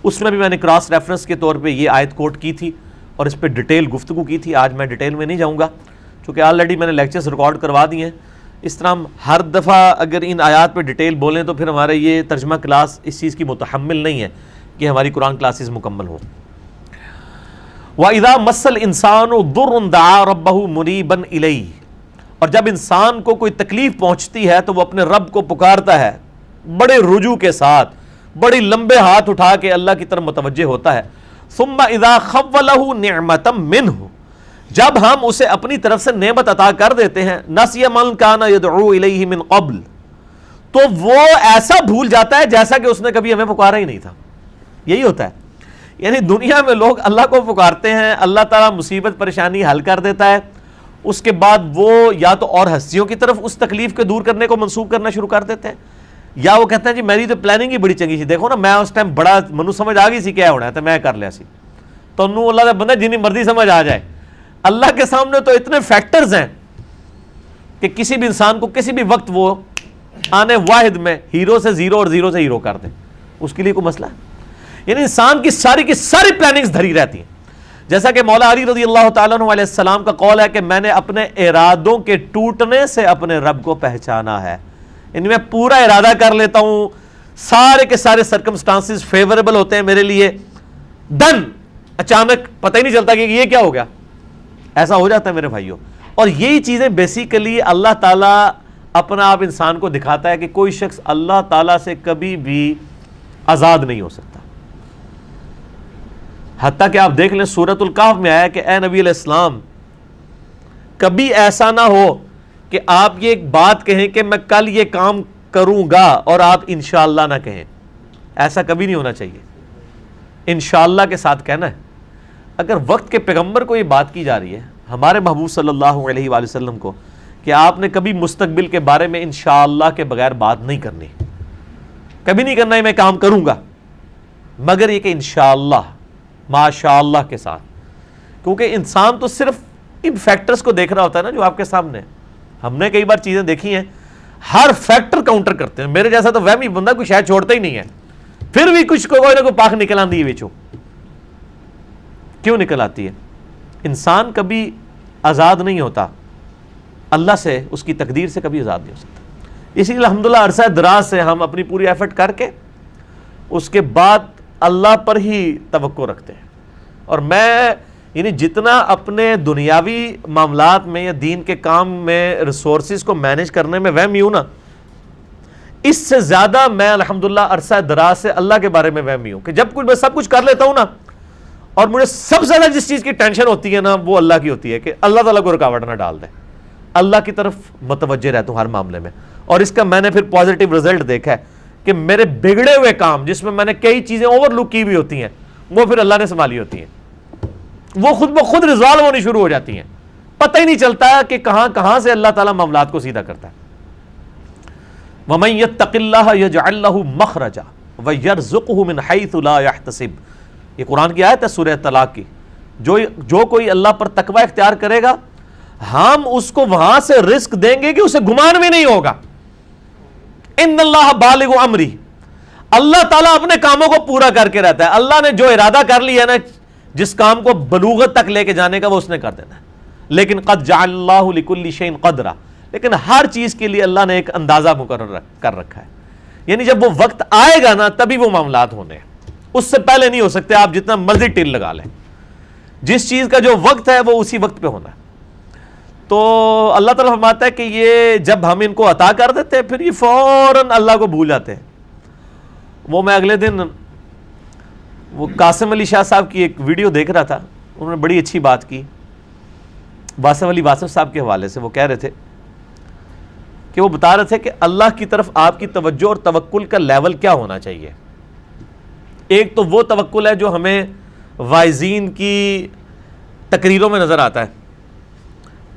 اس میں بھی میں نے کراس ریفرنس کے طور پہ یہ آیت کوٹ کی تھی اور اس پہ ڈیٹیل گفتگو کی تھی. آج میں ڈیٹیل میں نہیں جاؤں گا چونکہ آلریڈی میں نے لیکچرز ریکارڈ کروا دیے ہیں. اس طرح ہم ہر دفعہ اگر ان آیات پہ ڈیٹیل بولیں تو پھر ہمارا یہ ترجمہ کلاس اس چیز کی متحمل نہیں ہے کہ ہماری قرآن کلاسز مکمل ہوں. وَإِذَا مَسَّ الْإِنسَانُ ضُرٌّ دَعَا رَبَّهُ مُنِيبًا إِلَيْهِ، اور جب انسان کو کوئی تکلیف پہنچتی ہے تو وہ اپنے رب کو پکارتا ہے بڑے رجوع کے ساتھ. بڑی لمبے ہاتھ اٹھا کے اللہ کی طرف متوجہ ہوتا ہے. ثم اذا خولہ نعمۃ منہ، جب ہم اسے اپنی طرف سے نعمت عطا کر دیتے ہیں، نسی من کان یدعو الیہ من قبل، تو وہ ایسا بھول جاتا ہے جیسا کہ اس نے کبھی ہمیں پکارا ہی نہیں تھا. یہی ہوتا ہے. یعنی دنیا میں لوگ اللہ کو پکارتے ہیں، اللہ تعالیٰ مصیبت پریشانی حل کر دیتا ہے، اس کے بعد وہ یا تو اور ہستیوں کی طرف اس تکلیف کے دور کرنے کو منسوخ کرنا شروع کر دیتے ہیں، یا وہ کہتے ہیں جی میری تو پلاننگ ہی بڑی چنگی سی، دیکھو نا میں اس ٹائم بڑا منو سمجھ آ گئی سی کیا ہونا ہے تو میں کر لیا سی. تو انہوں اللہ کا بندہ جنی مرضی سمجھ آ جائے، اللہ کے سامنے تو اتنے فیکٹرز ہیں کہ کسی بھی انسان کو کسی بھی وقت وہ آنے واحد میں ہیرو سے زیرو اور زیرو سے ہیرو کر دیں، اس کے لیے کوئی مسئلہ ہے. یعنی انسان کی ساری پلاننگز دھری رہتی ہیں. جیسا کہ مولا علی رضی اللہ تعالیٰ عنہ علیہ السلام کا قول ہے کہ میں نے اپنے ارادوں کے ٹوٹنے سے اپنے رب کو پہچانا ہے. یعنی میں پورا ارادہ کر لیتا ہوں، سارے کے سارے سرکمسٹانسز فیوریبل ہوتے ہیں میرے لیے، ڈن، اچانک پتہ ہی نہیں چلتا کہ یہ کیا ہو گیا. ایسا ہو جاتا ہے میرے بھائیوں. اور یہی چیزیں بیسیکلی اللہ تعالیٰ اپنا آپ انسان کو دکھاتا ہے کہ کوئی شخص اللہ تعالیٰ سے کبھی بھی آزاد نہیں ہو سکتا. حتیٰ کہ آپ دیکھ لیں سورۃ الکہف میں آیا کہ اے نبی علیہ السلام کبھی ایسا نہ ہو کہ آپ یہ ایک بات کہیں کہ میں کل یہ کام کروں گا اور آپ انشاءاللہ نہ کہیں. ایسا کبھی نہیں ہونا چاہیے. انشاءاللہ کے ساتھ کہنا ہے. اگر وقت کے پیغمبر کو یہ بات کی جا رہی ہے، ہمارے محبوب صلی اللہ علیہ وآلہ وسلم کو، کہ آپ نے کبھی مستقبل کے بارے میں انشاءاللہ کے بغیر بات نہیں کرنی، کبھی نہیں کرنا ہے میں کام کروں گا، مگر یہ کہ انشاءاللہ ماشاءاللہ کے ساتھ. کیونکہ انسان تو صرف ان فیکٹرز کو دیکھ رہا ہوتا ہے نا جو آپ کے سامنے ہے. ہم نے کئی بار چیزیں دیکھی ہیں، ہر فیکٹر کاؤنٹر کرتے ہیں. میرے جیسا تو وہمی بندہ کوئی شاید چھوڑتا ہی نہیں ہے، پھر بھی کچھ کوئی نہ کوئی پاک نکل آتی ہے بیچو. کیوں نکل آتی ہے؟ انسان کبھی آزاد نہیں ہوتا اللہ سے، اس کی تقدیر سے کبھی آزاد نہیں ہو سکتا. اسی لیے الحمدللہ عرصہ دراز سے ہم اپنی پوری ایفرٹ کر کے اس کے بعد اللہ پر ہی توقع رکھتے ہیں. اور میں یعنی جتنا اپنے دنیاوی معاملات میں یا دین کے کام میں ریسورسز کو مینیج کرنے میں وہمی ہوں نا، اس سے زیادہ میں الحمدللہ عرصہ دراز سے اللہ کے بارے میں وہمی ہوں کہ جب کچھ میں سب کچھ کر لیتا ہوں نا، اور مجھے سب سے زیادہ جس چیز کی ٹینشن ہوتی ہے نا وہ اللہ کی ہوتی ہے کہ اللہ تعالیٰ کو رکاوٹ نہ ڈال دے. اللہ کی طرف متوجہ رہتا ہوں ہر معاملے میں. اور اس کا میں نے پھر پازیٹیو رزلٹ دیکھا ہے کہ میرے بگڑے ہوئے کام جس میں نے کئی چیزیں اوور لک کی بھی ہوتی ہیں، وہ پھر اللہ نے سنبھالی ہوتی ہیں، وہ خود بخود ریزالو ہونی شروع ہو جاتی ہیں. پتہ ہی نہیں چلتا کہ کہاں سے اللہ تعالیٰ معاملات کو سیدھا کرتا ہے. وَمَن يَتَّقِ اللَّهَ يَجْعَل لَّهُ مَخْرَجًا وَيَرْزُقْهُ مِنْ حَيْثُ لَا يَحْتَسِبُ. یہ قرآن کی آیت ہے سورہ طلاق کی. جو کوئی اللہ پر تقوی اختیار کرے گا ہم اس کو وہاں سے رزق دیں گے کہ اسے گمان بھی نہیں ہوگا. ان اللہ بالغ امری، اللہ تعالیٰ اپنے کاموں کو پورا کر کے رہتا ہے. اللہ نے جو ارادہ کر لیا نا جس کام کو بلوغت تک لے کے جانے کا وہ اس نے کر دینا ہے. لیکن قد جعل اللہ لکل شیء قدرا، لیکن ہر چیز کے لیے اللہ نے ایک اندازہ مقرر کر رکھا ہے. یعنی جب وہ وقت آئے گا نا تبھی وہ معاملات ہونے ہیں، اس سے پہلے نہیں ہو سکتے. آپ جتنا مرضی ٹل لگا لیں، جس چیز کا جو وقت ہے وہ اسی وقت پہ ہونا ہے. تو اللہ تعالیٰ فرماتا ہے کہ یہ جب ہم ان کو عطا کر دیتے ہیں پھر یہ فوراً اللہ کو بھول جاتے ہیں. وہ میں اگلے دن وہ قاسم علی شاہ صاحب کی ایک ویڈیو دیکھ رہا تھا، انہوں نے بڑی اچھی بات کی واسف علی واصف صاحب کے حوالے سے. وہ کہہ رہے تھے کہ وہ بتا رہے تھے کہ اللہ کی طرف آپ کی توجہ اور توکل کا لیول کیا ہونا چاہیے. ایک تو وہ توکل ہے جو ہمیں واعظین کی تقریروں میں نظر آتا ہے،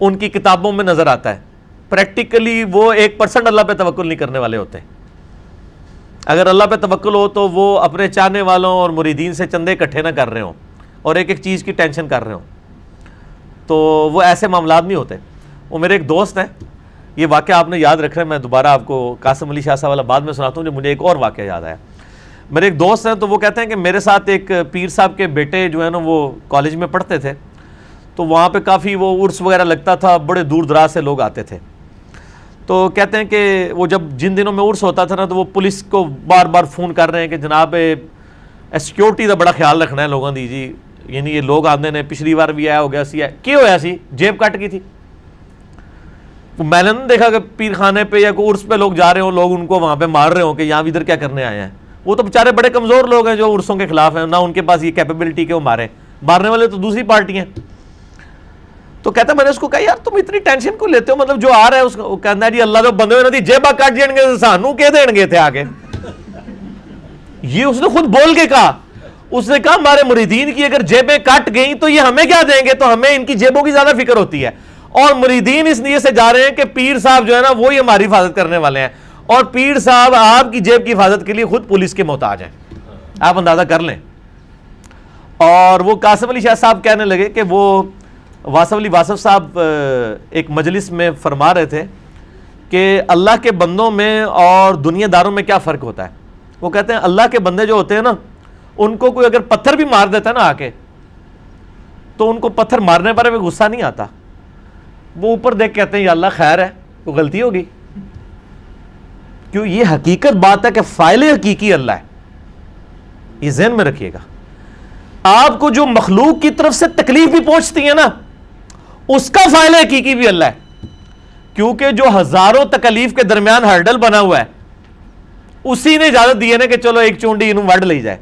ان کی کتابوں میں نظر آتا ہے. پریکٹیکلی وہ 1% اللہ پہ توکل نہیں کرنے والے ہوتے ہیں. اگر اللہ پہ توکل ہو تو وہ اپنے چاہنے والوں اور مریدین سے چندے اکٹھے نہ کر رہے ہوں اور ایک ایک چیز کی ٹینشن کر رہے ہوں، تو وہ ایسے معاملات نہیں ہوتے. وہ میرے ایک دوست ہیں، یہ واقعہ آپ نے یاد رکھنا ہے، میں دوبارہ آپ کو قاسم علی شاہ صاحب والا بعد میں سناتا ہوں. جو مجھے ایک اور واقعہ یاد آیا. میرے ایک دوست ہیں تو وہ کہتے ہیں کہ میرے ساتھ ایک پیر صاحب کے بیٹے جو ہے نا وہ کالج میں پڑھتے تھے، تو وہاں پہ کافی وہ عرس وغیرہ لگتا تھا، بڑے دور دراز سے لوگ آتے تھے. تو کہتے ہیں کہ وہ جب جن دنوں میں عرس ہوتا تھا نا تو وہ پولیس کو بار بار فون کر رہے ہیں کہ جناب سیکیورٹی کا بڑا خیال رکھنا ہے لوگوں دی جی. یعنی یہ لوگ آتے ہیں، پچھلی بار بھی آیا ہو گیا سی کی ہویا سی جیب کٹ کی تھی. میں نے نہیں دیکھا کہ پیر خانے پہ یا کوئی عرس پہ لوگ جا رہے ہوں، لوگ ان کو وہاں پہ مار رہے ہوں کہ یہاں ادھر کیا کرنے آئے ہیں. وہ تو بیچارے بڑے کمزور لوگ ہیں جو عرسوں کے خلاف ہیں، نہ ان کے پاس یہ کیپیبلٹی کہ وہ مارنے والے تو دوسری پارٹی ہیں. تو کہتا ہے میں نے اس کو کہا یار تم اتنی ٹینشن کو لیتے ہو، مطلب جو آ رہا ہے اس کو کہنا ہے جی اللہ تو بندے ہوئے جیبا کٹ جائیں گے سانو کہ دین گے تھے آگے. یہ اس نے خود بول کے کہا، اس نے کہا ہمارے مریدین کی اگر جیبیں کٹ گئیں تو یہ ہمیں کیا دیں گے، تو ہمیں ان کی جیبوں کی زیادہ فکر ہوتی ہے. اور مریدین اس نیت سے جا رہے ہیں کہ پیر صاحب جو ہے نا وہی ہماری حفاظت کرنے والے ہیں، اور پیر صاحب آپ کی جیب کی حفاظت کے لیے خود پولیس کے محتاج ہیں. آپ اندازہ کر لیں. اور وہ قاسم علی شاہ صاحب کہنے لگے کہ وہ واصف علی واصف صاحب ایک مجلس میں فرما رہے تھے کہ اللہ کے بندوں میں اور دنیا داروں میں کیا فرق ہوتا ہے. وہ کہتے ہیں اللہ کے بندے جو ہوتے ہیں نا ان کو کوئی اگر پتھر بھی مار دیتا ہے نا آ کے تو ان کو پتھر مارنے پر بھی غصہ نہیں آتا، وہ اوپر دیکھ کہتے ہیں یا اللہ خیر ہے، کوئی غلطی ہوگی. کیوں؟ یہ حقیقت بات ہے کہ فاعل حقیقی اللہ ہے. یہ ذہن میں رکھیے گا. آپ کو جو مخلوق کی طرف سے تکلیف بھی پہنچتی ہے نا اس کا فاعل حقیقی بھی اللہ ہے، کیونکہ جو ہزاروں تکلیف کے درمیان ہرڈل بنا ہوا ہے اسی نے اجازت دی ہے نا کہ چلو ایک چونڈی انہوں وڈ لے جائے،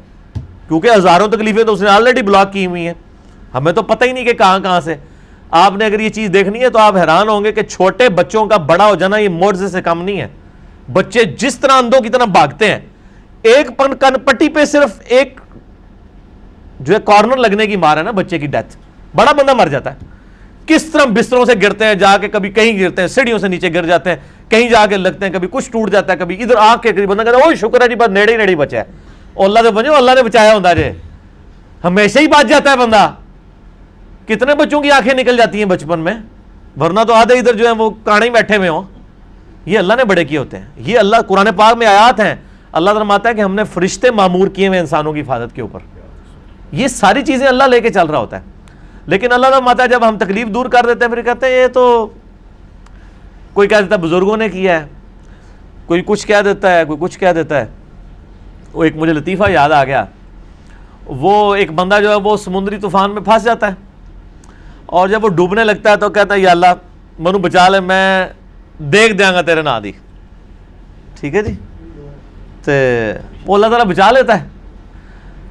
کیونکہ ہزاروں تکلیفیں تو اس نے آلریڈی بلاک کی ہوئی ہیں، ہمیں تو پتہ ہی نہیں کہ کہاں کہاں سے. آپ نے اگر یہ چیز دیکھنی ہے تو آپ حیران ہوں گے کہ چھوٹے بچوں کا بڑا ہو جانا یہ معجزے سے کم نہیں ہے. بچے جس طرح اندھوں کی طرح بھاگتے ہیں، ایک کن پٹی پہ صرف ایک جو ہے کارنر لگنے کی مار ہے نا بچے کی ڈیتھ، بڑا بندہ مر جاتا ہے. کس طرح بستروں سے گرتے ہیں، جا کے کبھی کہیں گرتے ہیں، سیڑھیوں سے نیچے گر جاتے ہیں، کہیں جا کے لگتے ہیں، کبھی کچھ ٹوٹ جاتا ہے، کبھی ادھر آنکھ کے قریب بندہ کہتا ہے اوہ شکر ہے جی بس نیڑے ہی نیڑے بچا ہے، اور اللہ سے بچو اللہ نے بچایا ہوتا ہے. ہمیشہ ہی بچ جاتا ہے بندہ. کتنے بچوں کی آنکھیں نکل جاتی ہیں بچپن میں، ورنہ تو آدھے ادھر جو ہیں وہ کانے ہی بیٹھے ہوئے ہوں. یہ اللہ نے بڑے کیے ہوتے ہیں. یہ اللہ قرآن پاک میں آیات ہیں، اللہ فرماتا ہے کہ ہم نے فرشتے معمور کیے ہوئے انسانوں کی حفاظت کے اوپر. یہ ساری چیزیں اللہ لے کے چل رہا ہوتا ہے. لیکن اللہ فرماتا ہے جب ہم تکلیف دور کر دیتے ہیں پھر کہتے ہیں یہ تو کوئی کہہ دیتا ہے بزرگوں نے کیا ہے، کوئی کچھ کہہ دیتا ہے، کوئی کچھ کہہ دیتا ہے. وہ ایک مجھے لطیفہ یاد آ گیا. وہ ایک بندہ جو ہے وہ سمندری طوفان میں پھنس جاتا ہے، اور جب وہ ڈوبنے لگتا ہے تو کہتا ہے یا اللہ منو بچا لے، میں دیکھ دیا گا تیرے نا دی. ٹھیک ہے جی، تو وہ اللہ تعالیٰ بچا لیتا ہے.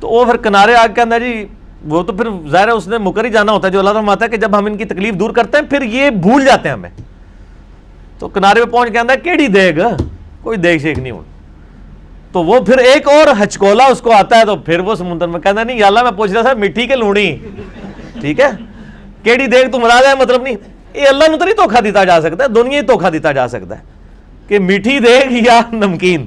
تو وہ پھر کنارے آ کے کہنا جی وہ تو پھر ظاہر ہے اس نے مکر ہی جانا ہوتا ہے. جو اللہ تعالیٰ فرماتا ہے کہ جب ہم ان کی تکلیف دور کرتے ہیں پھر یہ بھول جاتے ہیں ہمیں. تو کنارے پہ پہنچ کے کہتا ہے کیڑی دیگ، کوئی دیگ شیک نہیں ہو. تو وہ پھر ایک اور ہچکولا اس کو آتا ہے، تو پھر وہ سمندر میں کہتا نہیں یا اللہ میں پوچھ رہا تھا مٹھی کے لونی. ٹھیک ہے، کیڑی دیگ تو مراد ہے مطلب نہیں. یہ اللہ نے تو نہیں دھوکھا دیتا جا سکتا ہے، دنیا ہی دھوکھا دیتا جا سکتا ہے کہ میٹھی دیگ یا نمکین.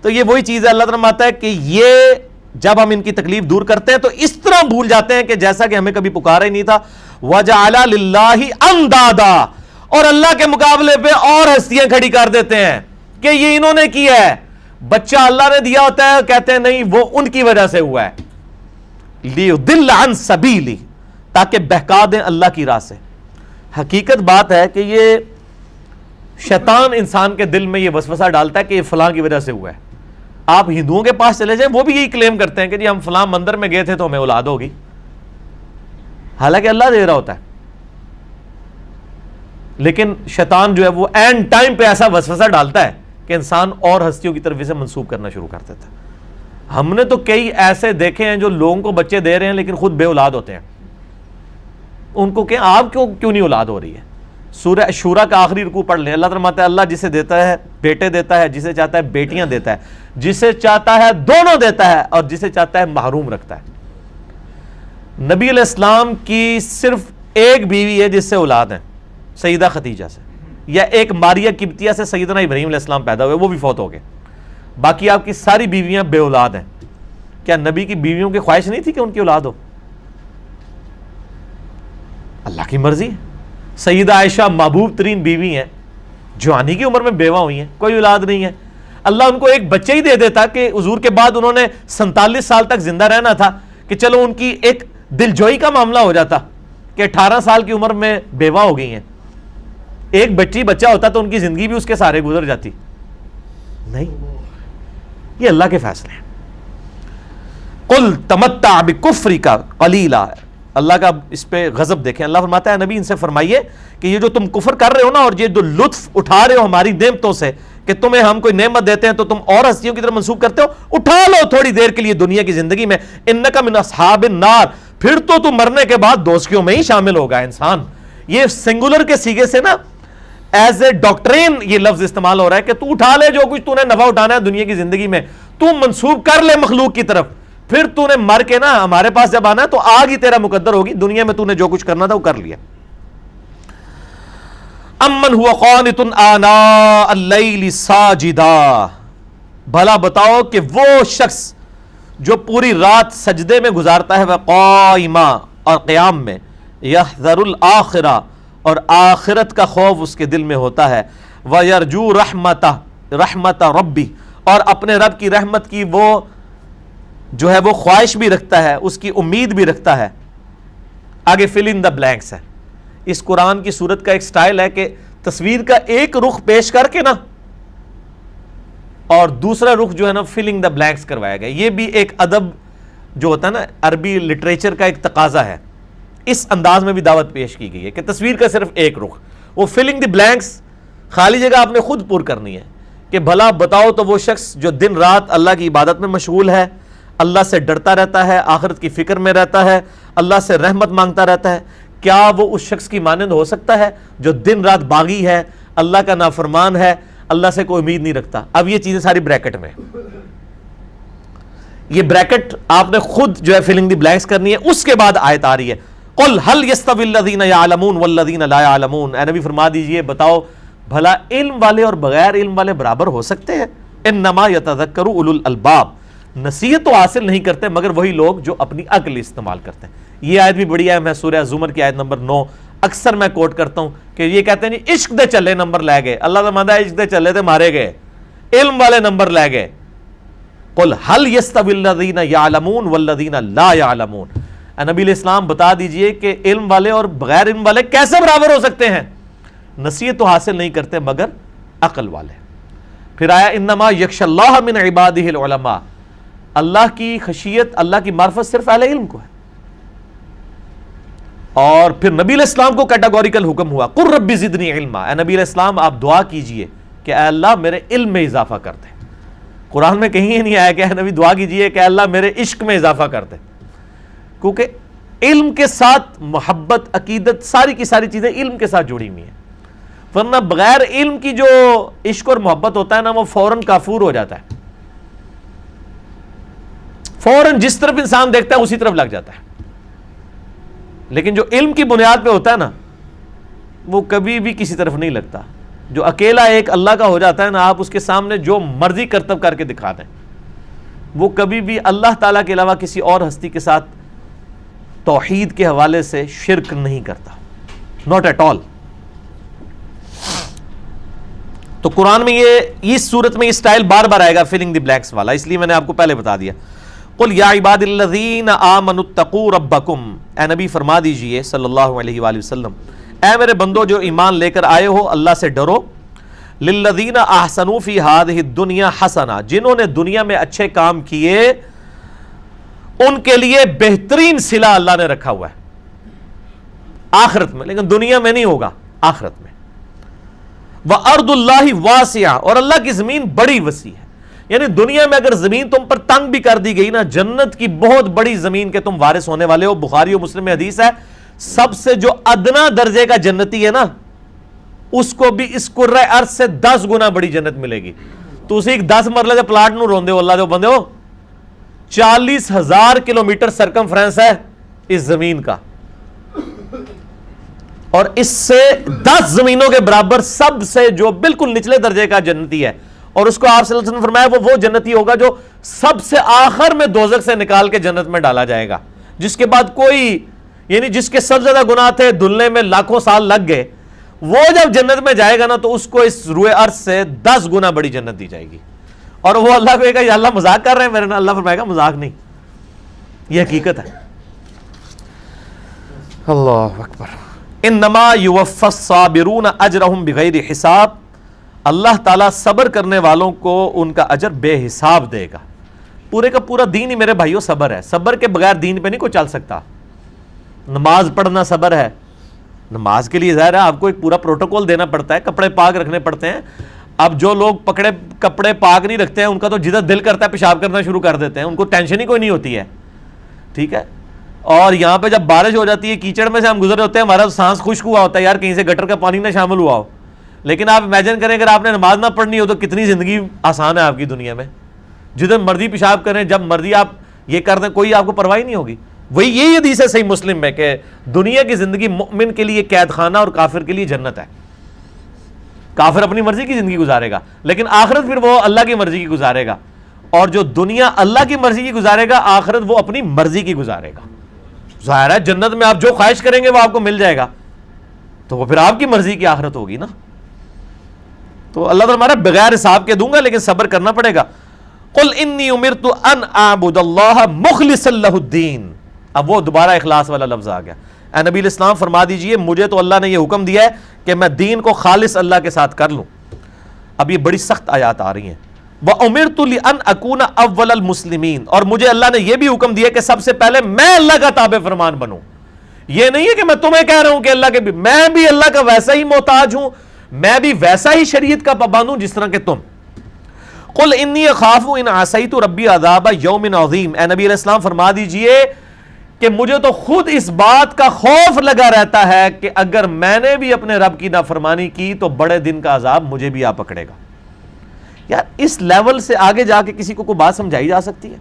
تو یہ وہی چیز ہے. اللہ تعالیٰ فرماتا ہے کہ یہ جب ہم ان کی تکلیف دور کرتے ہیں تو اس طرح بھول جاتے ہیں کہ جیسا کہ ہمیں کبھی پکارا ہی نہیں تھا. وَجَعَلَ لِلَّهِ أَنْدَادًا، اور اللہ کے مقابلے پہ اور ہستیاں کھڑی کر دیتے ہیں کہ یہ انہوں نے کیا ہے. بچہ اللہ نے دیا ہوتا ہے، کہتے ہیں نہیں وہ ان کی وجہ سے ہوا ہے. لِيُضِلَّ عَنْ سَبِيلِ، تاکہ بہکا دیں اللہ کی راہ سے. حقیقت بات ہے کہ یہ شیطان انسان کے دل میں یہ وسوسہ ڈالتا ہے کہ یہ فلاں کی وجہ سے ہوا ہے. آپ ہندوؤں کے پاس چلے جائیں وہ بھی یہی کلیم کرتے ہیں کہ جی ہم فلاں مندر میں گئے تھے تو ہمیں اولاد ہوگی، حالانکہ اللہ دے رہا ہوتا ہے. لیکن شیطان جو ہے وہ اینڈ ٹائم پہ ایسا وسوسہ ڈالتا ہے کہ انسان اور ہستیوں کی طرف اسے منسوب کرنا شروع کر دیتا ہے. ہم نے تو کئی ایسے دیکھے ہیں جو لوگوں کو بچے دے رہے ہیں لیکن خود بے اولاد ہوتے ہیں. ان کو کہیں آپ کیوں نہیں اولاد ہو رہی ہے؟ سورہ شورا کا آخری رکوع پڑھ لیں. اللہ فرماتا ہے اللہ جسے دیتا ہے بیٹے دیتا ہے، جسے چاہتا ہے بیٹیاں دیتا ہے، جسے چاہتا ہے دونوں دیتا ہے، اور جسے چاہتا ہے محروم رکھتا ہے. نبی علیہ السلام کی صرف ایک بیوی ہے جس سے اولاد ہیں، سیدہ خدیجہ سے، یا ایک ماریہ قبطیہ سے سیدنا ابراہیم علیہ السلام پیدا ہوئے، وہ بھی فوت ہو گئے. باقی آپ کی ساری بیویاں بے اولاد ہیں. کیا نبی کی بیویوں کی خواہش نہیں تھی کہ ان کی اولاد ہو؟ اللہ کی مرضی ہے. سیدہ عائشہ محبوب ترین بیوی ہیں، جوانی کی عمر میں بیوہ ہوئی ہیں، کوئی اولاد نہیں ہے. اللہ ان کو ایک بچے ہی دے دیتا کہ حضور کے بعد انہوں نے 47 سال تک زندہ رہنا تھا کہ چلو ان کی ایک دل جوئی کا معاملہ ہو جاتا کہ 18 سال کی عمر میں بیوہ ہو گئی ہیں. ایک بچہ ہوتا تو ان کی زندگی بھی اس کے سارے گزر جاتی. نہیں، یہ اللہ کے فیصلے ہیں. قل تمتع بکفرک قلیلا، اللہ کا اس پہ غضب دیکھیں. اللہ فرماتا ہے نبی ان سے فرمائیے کہ یہ جو تم کفر کر رہے ہو نا، اور یہ جو لطف اٹھا رہے ہو ہماری نعمتوں سے، کہ تمہیں ہم کوئی نعمت دیتے ہیں تو تم اور ہستیوں کی طرف منسوب کرتے ہو. اٹھا لو تھوڑی دیر کے لیے دنیا کی زندگی میں, انک من اصحاب النار, پھر تو تم مرنے کے بعد دوزخیوں میں ہی شامل ہوگا انسان. یہ سنگولر کے سیغے سے نا ایز اے ڈاکٹرین یہ لفظ استعمال ہو رہا ہے کہ تو اٹھا لے جو کچھ تو نے نفع اٹھانا ہے دنیا کی زندگی میں, تو منسوب کر لے مخلوق کی طرف, پھر تو نے مر کے نا ہمارے پاس جب آنا ہے تو آگ ہی تیرا مقدر ہوگی, دنیا میں تو نے جو کچھ کرنا تھا وہ کر لیا. امن هو قانت آناء اللیل ساجدا, بھلا بتاؤ کہ وہ شخص جو پوری رات سجدے میں گزارتا ہے, وقائما, اور قیام میں, یحذر الآخرہ, اور آخرت کا خوف اس کے دل میں ہوتا ہے, ویرجو رحمت ربی, اور اپنے رب کی رحمت کی وہ جو ہے وہ خواہش بھی رکھتا ہے, اس کی امید بھی رکھتا ہے. آگے فل ان دا بلینکس ہے. اس قرآن کی صورت کا ایک سٹائل ہے کہ تصویر کا ایک رخ پیش کر کے نا اور دوسرا رخ جو ہے نا فلنگ دا بلینکس کروایا گیا. یہ بھی ایک ادب جو ہوتا ہے نا عربی لٹریچر کا ایک تقاضا ہے. اس انداز میں بھی دعوت پیش کی گئی ہے کہ تصویر کا صرف ایک رخ, وہ فلنگ دی بلینکس, خالی جگہ آپ نے خود پر کرنی ہے کہ بھلا بتاؤ تو وہ شخص جو دن رات اللہ کی عبادت میں مشغول ہے, اللہ سے ڈرتا رہتا ہے, آخرت کی فکر میں رہتا ہے, اللہ سے رحمت مانگتا رہتا ہے, کیا وہ اس شخص کی مانند ہو سکتا ہے جو دن رات باغی ہے, اللہ کا نافرمان ہے, اللہ سے کوئی امید نہیں رکھتا. اب یہ چیزیں ساری بریکٹ میں, یہ بریکٹ آپ نے خود جو ہے فلنگ دی بلینکس کرنی ہے. اس کے بعد آیت آ رہی ہے, قل هل يستوي الذين يعلمون والذين لا يعلمون, اے نبی فرما دیجئے بتاؤ بھلا علم والے اور بغیر علم والے برابر ہو سکتے ہیں؟ انما يتذكر اولو الالباب, نصیحت تو حاصل نہیں کرتے مگر وہی لوگ جو اپنی عقل استعمال کرتے ہیں. یہ آیت بھی بڑی ہے, میں سورہ زمر کی آیت نمبر 9 اکثر میں کوٹ کرتا ہوں کہ یہ کہتے ہیں نہیں عشق دے چلے نمبر لے گئے, اللہ کا ماندہ عشق دے چلے تھے مارے گئے, علم والے نمبر لے گئے. قل هل يستوي الذين يعلمون والذين لا يعلمون, نبی علیہ السلام بتا دیجئے کہ علم والے اور بغیر علم والے کیسے برابر ہو سکتے ہیں؟ نصیحت تو حاصل نہیں کرتے مگر عقل والے. پھر آیا انما یخشی اللہ من عبادہ العلماء, اللہ کی خشیت, اللہ کی معرفت صرف اہل علم کو ہے. اور پھر نبی علیہ السلام کو کیٹاگوریکل حکم ہوا, قل رب زدنی علما, اے نبی علیہ السلام آپ دعا کیجئے کہ اے اللہ میرے علم میں اضافہ کر دے. قرآن میں کہیں نہیں آیا کہ اے نبی دعا کیجئے کہ اے اللہ میرے عشق میں اضافہ کر دے, کیونکہ علم کے ساتھ محبت, عقیدت, ساری کی ساری چیزیں علم کے ساتھ جڑی ہوئی ہیں. ورنہ بغیر علم کی جو عشق اور محبت ہوتا ہے نا وہ فوراً کافور ہو جاتا ہے, فوراً جس طرف انسان دیکھتا ہے اسی طرف لگ جاتا ہے. لیکن جو علم کی بنیاد پہ ہوتا ہے نا وہ کبھی بھی کسی طرف نہیں لگتا. جو اکیلا ایک اللہ کا ہو جاتا ہے نا, آپ اس کے سامنے جو مرضی کرتب کر کے دکھا دیں, وہ کبھی بھی اللہ تعالیٰ کے علاوہ کسی اور ہستی کے ساتھ توحید کے حوالے سے شرک نہیں کرتا, ناٹ ایٹ آل. تو قرآن میں یہ اس صورت میں یہ سٹائل بار بار آئے گا فلنگ دی بلینکس والا, اس لیے میں نے آپ کو پہلے بتا دیا. قل یا عباد الذین آمنوا اتقوا ربکم, اے نبی فرما دیجئے صلی اللہ علیہ وآلہ وسلم, اے میرے بندو جو ایمان لے کر آئے ہو اللہ سے ڈرو. للذین احسنوا فی ہذہ الدنیا حسنہ, جنہوں نے دنیا میں اچھے کام کیے ان کے لیے بہترین صلہ اللہ نے رکھا ہوا ہے آخرت میں, لیکن دنیا میں نہیں ہوگا, آخرت میں. وَأَرْضُ اللَّهِ وَاسِعَةٌ, اور اللہ کی زمین بڑی وسیع ہے. یعنی دنیا میں اگر زمین تم پر تنگ بھی کر دی گئی نا, جنت کی بہت بڑی زمین کے تم وارث ہونے والے ہو. بخاری و مسلم میں حدیث ہے, سب سے جو ادنا درجے کا جنتی ہے نا اس کو بھی اس کرۂ ارض سے 10 گنا بڑی جنت ملے گی. تو اسی 10 مرلے دے پلاٹ نو روندے ہو, اللہ دے بندے ہو, 40,000 کلومیٹر سرکمفرنس ہے اس زمین کا, اور اس سے 10 زمینوں کے برابر سب سے جو بالکل نچلے درجے کا جنتی ہے. اور اس کو آپ صلی اللہ علیہ وسلم نے فرمایا وہ جنتی ہوگا جو سب سے آخر میں دوزخ سے نکال کے جنت میں ڈالا جائے گا, جس کے بعد کوئی, یعنی جس کے سب زیادہ گناہ تھے دھلنے میں لاکھوں سال لگ گئے, وہ جب جنت میں جائے گا نا تو اس کو اس روئے ارض سے 10 گنا بڑی جنت دی جائے گی. اور وہ اللہ کو کہے گا یا اللہ مذاق کر رہے ہیں میرے نا, اللہ فرمائے گا مذاق نہیں, یہ حقیقت ہے. اللہ اکبر. انما یوفی الصابرون اجرہم بغیر حساب, اللہ تعالیٰ صبر کرنے والوں کو ان کا اجر بے حساب دے گا. پورے کا پورا دین ہی میرے بھائیوں صبر ہے. صبر کے بغیر دین پہ نہیں کوئی چل سکتا. نماز پڑھنا صبر ہے, نماز کے لیے ظاہر ہے آپ کو ایک پورا پروٹوکول دینا پڑتا ہے, کپڑے پاک رکھنے پڑتے ہیں. اب جو لوگ پکڑے کپڑے پاک نہیں رکھتے ہیں ان کا تو جدھر دل کرتا ہے پیشاب کرنا شروع کر دیتے ہیں، ان کو ٹینشن ہی کوئی نہیں ہوتی ہے، ٹھیک ہے. اور یہاں پہ جب بارش ہو جاتی ہے کیچڑ میں سے ہم گزر ہوتے ہیں، ہمارا سانس خشک ہوا ہوتا ہے یار کہیں سے گٹر کا پانی نہ شامل ہوا ہو. لیکن آپ امیجن کریں اگر آپ نے نماز نہ پڑھنی ہو تو کتنی زندگی آسان ہے آپ کی دنیا میں. جدھر مرضی پیشاب کریں، جب مرضی آپ یہ کر دیں، کوئی آپ کو پرواہ نہیں ہوگی. وہی یہی حدیث ہے صحیح مسلم میں کہ دنیا کی زندگی مومن کے لیے قید خانہ اور کافر کے لیے جنت ہے. کافر اپنی مرضی کی زندگی گزارے گا لیکن آخرت پھر وہ اللہ کی مرضی کی گزارے گا، اور جو دنیا اللہ کی مرضی کی گزارے گا آخرت وہ اپنی مرضی کی گزارے گا. ظاہر ہے جنت میں آپ جو خواہش کریں گے وہ آپ کو مل جائے گا، تو وہ پھر آپ کی مرضی کی آخرت ہوگی نا. تو اللہ تعالیٰ ہمارا بغیر حساب کے دوں گا لیکن صبر کرنا پڑے گا. قل انی امرت ان اعبد اللہ مخلصا لہ الدین. اب وہ دوبارہ اخلاص والا لفظ آ گیا. اے نبی الاسلام فرما دیجئے مجھے تو اللہ نے یہ حکم دیا ہے کہ میں دین کو خالص اللہ کے ساتھ کر لوں. اب یہ بڑی سخت آیات آ رہی ہیں. وَأُمِرْتُ لِأَنْ أَكُونَ أَوَّلَ الْمُسْلِمِينَ، اور مجھے اللہ نے یہ بھی حکم دیا کہ سب سے پہلے میں اللہ کا تابع فرمان بنوں. یہ نہیں ہے کہ میں تمہیں کہہ رہا ہوں کہ اللہ کے میں بھی اللہ کا ویسا ہی محتاج ہوں، میں بھی ویسا ہی شریعت کا پابند ہوں جس طرح کہ تم. قُلْ إِنِّي أَخَافُ إِنْ عَصَيْتُ رَبِّي عَذَابَ يَوْمٍ عَظِيمٍ. اے نبی علیہ السلام فرما دیجئے کہ مجھے تو خود اس بات کا خوف لگا رہتا ہے کہ اگر میں نے بھی اپنے رب کی نافرمانی کی تو بڑے دن کا عذاب مجھے بھی آ پکڑے گا. یار اس لیول سے آگے جا کے کسی کو کوئی بات سمجھائی جا سکتی ہے؟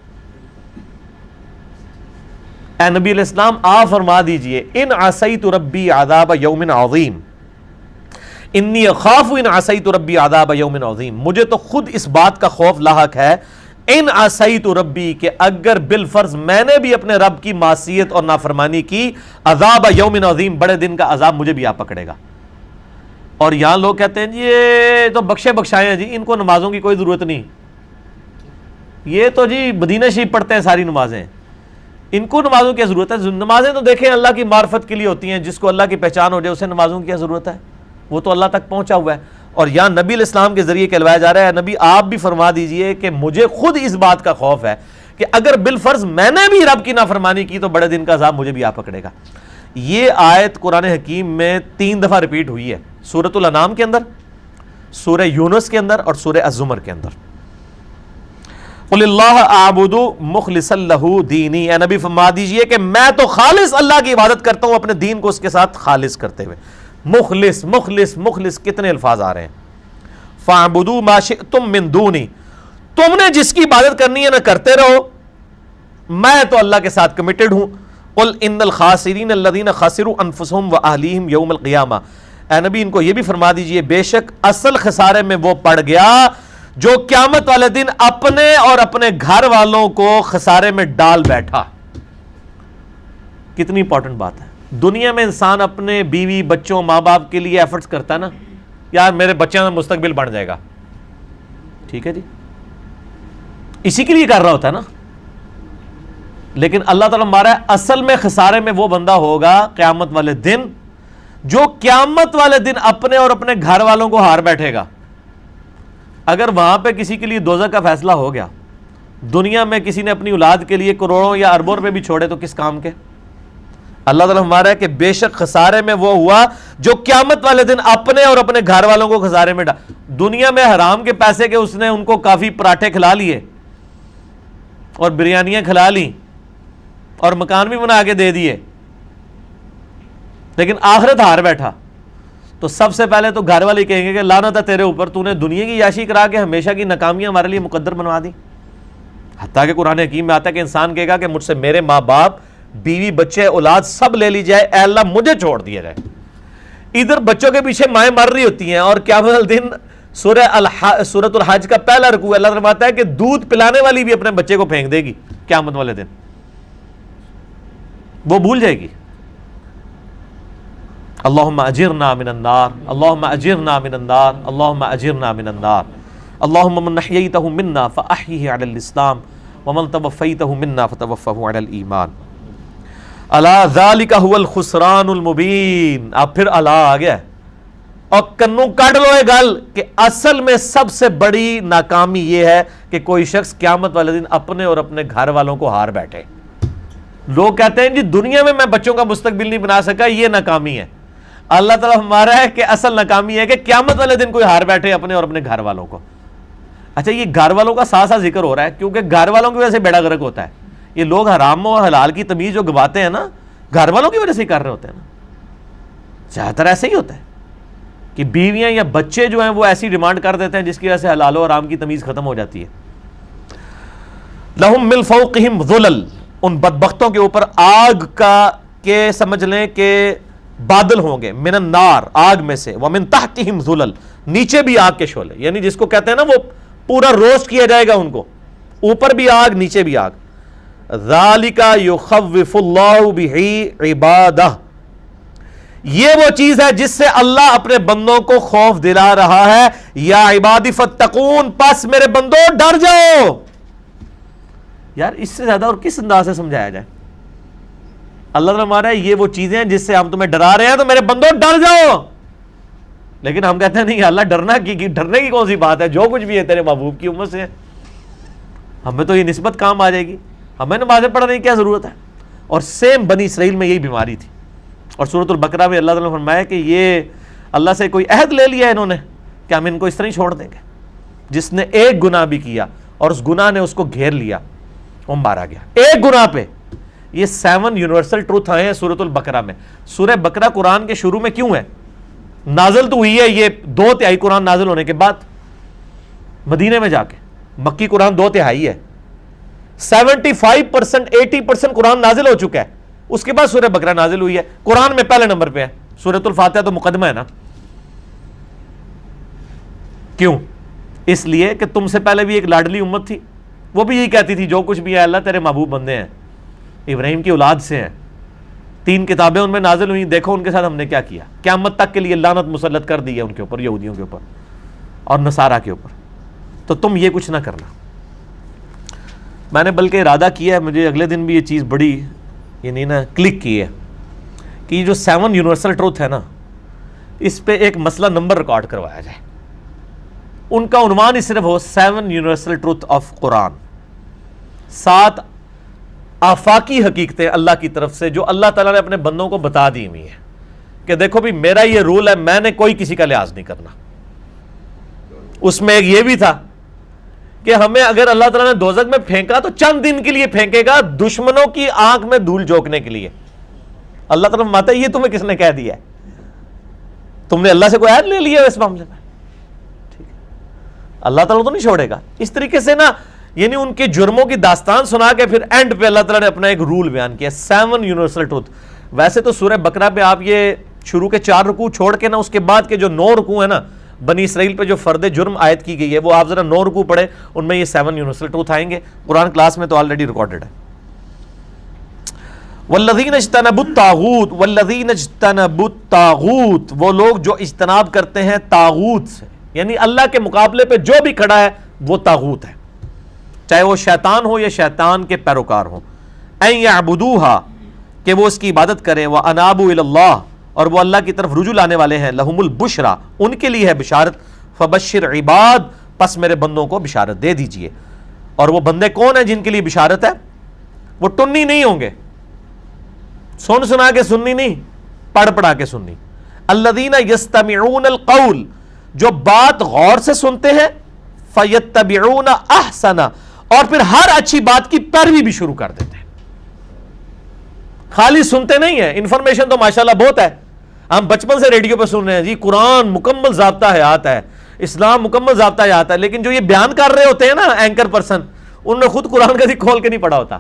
اے نبی علیہ السلام آپ فرما دیجئے ان عصیت ربی عذاب یوم عظیم، انی اخاف ان عصیت ربی عذاب یوم عظیم. مجھے تو خود اس بات کا خوف لاحق ہے ان عصیت ربی کہ اگر بالفرض میں نے بھی اپنے رب کی معصیت اور نافرمانی کی، عذاب یوم عظیم، بڑے دن کا عذاب مجھے بھی آ پکڑے گا. اور یہاں لوگ کہتے ہیں جی یہ تو بخشے بخشائے ہیں جی، ان کو نمازوں کی کوئی ضرورت نہیں، یہ تو جی مدینہ شریف پڑھتے ہیں ساری نمازیں، ان کو نمازوں کی ضرورت ہے. نمازیں تو دیکھیں اللہ کی معرفت کے لیے ہوتی ہیں، جس کو اللہ کی پہچان ہو جائے اسے نمازوں کی کیا ضرورت ہے، وہ تو اللہ تک پہنچا ہوا ہے. اور یہاں نبی علیہ السلام کے ذریعے کہلوایا جا رہا ہے نبی آپ بھی فرما دیجئے کہ مجھے خود اس بات کا خوف ہے کہ اگر بالفرض میں نے بھی رب کی نافرمانی کی تو بڑے دن کا عذاب مجھے بھی آ پکڑے گا. یہ آیت قرآن حکیم میں 3 دفعہ ریپیٹ ہوئی ہے، سورۃ الانعام کے اندر، سورہ یونس کے اندر اور سورہ الزمر کے اندر. قل اللہ اعبد مخلصا لہ دینی. اے نبی فرما دیجئے کہ میں تو خالص اللہ کی عبادت کرتا ہوں اپنے دین کو اس کے ساتھ خالص کرتے ہوئے. مخلص مخلص مخلص کتنے الفاظ آ رہے ہیں. فاعبدوا ما شئتم من دونی، تم نے جس کی عبادت کرنی ہے نہ کرتے رہو، میں تو اللہ کے ساتھ کمیٹڈ ہوں. قل ان الخاسرین الذین خسروا انفسهم واہلیہم یوم القیامہ. اے نبی ان کو یہ بھی فرما دیجئے بے شک اصل خسارے میں وہ پڑ گیا جو قیامت والے دن اپنے اور اپنے گھر والوں کو خسارے میں ڈال بیٹھا. کتنی امپورٹنٹ بات ہے. دنیا میں انسان اپنے بیوی بچوں ماں باپ کے لیے ایفرٹس کرتا ہے نا، یار میرے بچوں کا مستقبل بن جائے گا، ٹھیک ہے جی، اسی کے لیے کر رہا ہوتا ہے نا. لیکن اللہ تعالیٰ ہمارا اصل میں خسارے میں وہ بندہ ہوگا قیامت والے دن جو قیامت والے دن اپنے اور اپنے گھر والوں کو ہار بیٹھے گا. اگر وہاں پہ کسی کے لیے دوزخ کا فیصلہ ہو گیا، دنیا میں کسی نے اپنی اولاد کے لیے کروڑوں یا اربوں روپے بھی چھوڑے تو کس کام کے. اللہ تعالیٰ ہمارا ہے کہ بے شک خسارے میں وہ ہوا جو قیامت والے دن اپنے اور اپنے گھر والوں کو خسارے میں دنیا میں حرام کے پیسے کے اس نے ان کو کافی پراٹھے کھلا لیے اور بریانیاں کھلا لی اور مکان بھی بنا کے دے دیے، لیکن آخرت ہار بیٹھا تو سب سے پہلے تو گھر والے کہیں گے کہ لعنت ہے تیرے اوپر، تو نے دنیا کی یاشی کرا کے ہمیشہ کی ناکامیاں ہمارے لیے مقدر بنوا دی. حتیٰ کہ قرآن حکیم میں آتا ہے کہ انسان کہے گا کہ مجھ سے میرے ماں باپ بیوی بچے اولاد سب لے لی جائے، اے اللہ مجھے چھوڑ دیا جائے. ادھر بچوں کے پیچھے مائیں مر رہی ہوتی ہیں اور قیامت دن سورۃ الحج کا پہلا رکوع اللہ تعالیٰ فرماتا ہے کہ دودھ پلانے والی بھی اپنے بچے کو پھینک دے گی قیامت والے دن، وہ بھول جائے گی. اللہم اجرنا من النار، اللہم اجرنا من النار، اللہم اجرنا من النار. اللہم من احییتہ منا فاحیہ علی الاسلام ومن توفیتہ منا فتوفہ علی الایمان. الا ذالک هو الخسران المبین. اب پھر الا آ گیا اور کنوں کاٹ لو یہ گل کہ اصل میں سب سے بڑی ناکامی یہ ہے کہ کوئی شخص قیامت والے دن اپنے اور اپنے گھر والوں کو ہار بیٹھے. لوگ کہتے ہیں جی دنیا میں بچوں کا مستقبل نہیں بنا سکا، یہ ناکامی ہے. اللہ تعالیٰ ہمارا ہے کہ اصل ناکامی ہے کہ قیامت والے دن کوئی ہار بیٹھے اپنے اور اپنے گھر والوں کو. اچھا یہ گھر والوں کا ساتھ ساتھ ذکر ہو رہا ہے کیونکہ گھر والوں کی وجہ سے بیڑا غرق ہوتا ہے. یہ لوگ حرام و حلال کی تمیز جو گواتے ہیں نا گھر والوں کی وجہ سے کر رہے ہوتے ہیں نا. زیادہ تر ایسے ہی ہوتا ہے کہ بیویاں یا بچے جو ہیں وہ ایسی ڈیمانڈ کر دیتے ہیں جس کی وجہ سے حلال و حرام کی تمیز ختم ہو جاتی ہے. لہم من فوقہم ظلل، ان بدبختوں کے اوپر آگ کا کہ سمجھ لیں کہ بادل ہوں گے، من النار آگ میں سے، ومن تحتہم ظلل نیچے بھی آگ کے شعلے، یعنی جس کو کہتے ہیں نا وہ پورا روسٹ کیا جائے گا ان کو، اوپر بھی آگ نیچے بھی آگ. ذالک یخوف اللہ بہ عبادہ، یہ وہ چیز ہے جس سے اللہ اپنے بندوں کو خوف دلا رہا ہے. یا عبادی فاتقون، پس میرے بندوں ڈر جاؤ. یار اس سے زیادہ اور کس انداز سے سمجھایا جائے؟ اللہ تعالیٰ ہمارا یہ وہ چیزیں ہیں جس سے ہم تمہیں ڈرا رہے ہیں تو میرے بندوں ڈر جاؤ. لیکن ہم کہتے ہیں نہیں اللہ ڈرنا کی ڈرنے کی کون سی بات ہے، جو کچھ بھی ہے تیرے محبوب کی امت سے ہے. ہمیں تو یہ نسبت کام آ جائے گی، ہمیں نمازیں پڑھنے کی کیا ضرورت ہے. اور سیم بنی اسرائیل میں یہی بیماری تھی. اور سورۃ البقرہ میں اللہ تعالیٰ نے فرمایا کہ یہ اللہ سے کوئی عہد لے لیا انہوں نے کہ ہم ان کو اس طرح ہی چھوڑ دیں گے. جس نے ایک گناہ بھی کیا اور اس گناہ نے اس کو گھیر لیا وہ مارا گیا ایک گناہ پہ. یہ 7 یونیورسل ٹروتھ آئے ہیں سورۃ البقرہ میں. سورہ بقرہ قرآن کے شروع میں کیوں ہے؟ نازل تو ہوئی ہے یہ 2/3 قرآن نازل ہونے کے بعد مدینے میں جا کے. مکی قرآن 2/3 ہے. 75% 80% قرآن نازل ہو چکا ہے. اس کے بعد سورہ بقرہ نازل ہوئی ہے. قرآن میں پہلے نمبر پہ ہے. سورۃ الفاتحہ تو مقدمہ ہے نا. کیوں؟ اس لیے کہ تم سے پہلے بھی ایک لاڈلی امت تھی، وہ بھی یہی کہتی تھی جو کچھ بھی ہے اللہ تیرے محبوب بندے ہیں، ابراہیم کی اولاد سے ہیں، 3 کتابیں ان میں نازل ہوئی، دیکھو ان کے ساتھ ہم نے کیا کیا. قیامت تک کے لیے لعنت مسلط کر دی ہے ان کے اوپر، یہودیوں کے اوپر اور نصارہ کے اوپر. تو تم یہ کچھ نہ کرنا. میں نے بلکہ ارادہ کیا ہے، مجھے اگلے دن بھی یہ چیز بڑی یعنی نا کلک کی ہے کہ یہ جو 7 یونیورسل ٹروتھ ہے نا اس پہ ایک مسئلہ نمبر ریکارڈ کروایا جائے. ان کا عنوان ہی صرف ہو 7 یونیورسل ٹروتھ آف قرآن، 7 آفاقی حقیقتیں اللہ کی طرف سے جو اللہ تعالیٰ نے اپنے بندوں کو بتا دی ہوئی ہیں کہ دیکھو بھی میرا یہ رول ہے، میں نے کوئی کسی کا لحاظ نہیں کرنا. اس میں ایک یہ بھی تھا کہ ہمیں اگر اللہ تعالیٰ نے دوزخ میں پھینکا تو چند دن کے لیے پھینکے گا، دشمنوں کی آنکھ میں دھول جھونکنے کے لیے. اللہ تعالیٰ ماتا یہ تمہیں کس نے کہہ دیا ہے؟ تم نے اللہ سے کوئی عہد لے لیا ہے اس معاملے میں؟ ٹھیک ہے، اللہ تعالیٰ تو نہیں چھوڑے گا. اس طریقے سے نا یعنی ان کے جرموں کی داستان سنا کے پھر اینڈ پہ اللہ تعالیٰ نے اپنا ایک رول بیان کیا، 7 یونیورسل ٹروتھ. ویسے تو سورہ بقرہ پہ آپ یہ شروع کے 4 رکوع چھوڑ کے نا اس کے بعد کے جو 9 رکوع ہیں نا بنی اسرائیل پہ جو فرد جرم عائد کی گئی ہے وہ آپ ذرا 9 رکوع پڑھیں، ان میں یہ 7 یونیورسل ٹروتھ آئیں گے. قرآن کلاس میں تو آلریڈی ریکارڈڈ ہے. والذین اجتنبوا الطاغوت، والذین اجتنبوا الطاغوت، وہ لوگ جو اجتناب کرتے ہیں طاغوت سے، یعنی اللہ کے مقابلے پہ جو بھی کھڑا ہے وہ طاغوت ہے، چاہے وہ شیطان ہو یا شیطان کے پیروکار ہوں. ان یعبدوہا، کہ وہ اس کی عبادت کریں، وانابوا الی اللہ، اور وہ اللہ کی طرف رجوع لانے والے ہیں. لہم البشرا، ان کے لیے ہے بشارت. فبشر عباد، پس میرے بندوں کو بشارت دے دیجئے. اور وہ بندے کون ہیں جن کے لیے بشارت ہے؟ وہ ٹنی نہیں ہوں گے، سن سنا کے سننی نہیں، پڑھ پڑھا کے سننی. الذین یستمعون القول، جو بات غور سے سنتے ہیں، فیتبعون احسنا، اور پھر ہر اچھی بات کی پیروی بھی شروع کر دیتے ہیں. خالی سنتے نہیں ہیں، انفارمیشن تو ماشاءاللہ بہت ہے، ہم بچپن سے ریڈیو پہ سن رہے ہیں جی قرآن مکمل ضابطہ حیات ہے، اسلام مکمل ضابطہ حیات ہے، لیکن جو یہ بیان کر رہے ہوتے ہیں نا اینکر پرسن، انہوں نے خود قرآن کبھی کھول کے نہیں پڑھا ہوتا.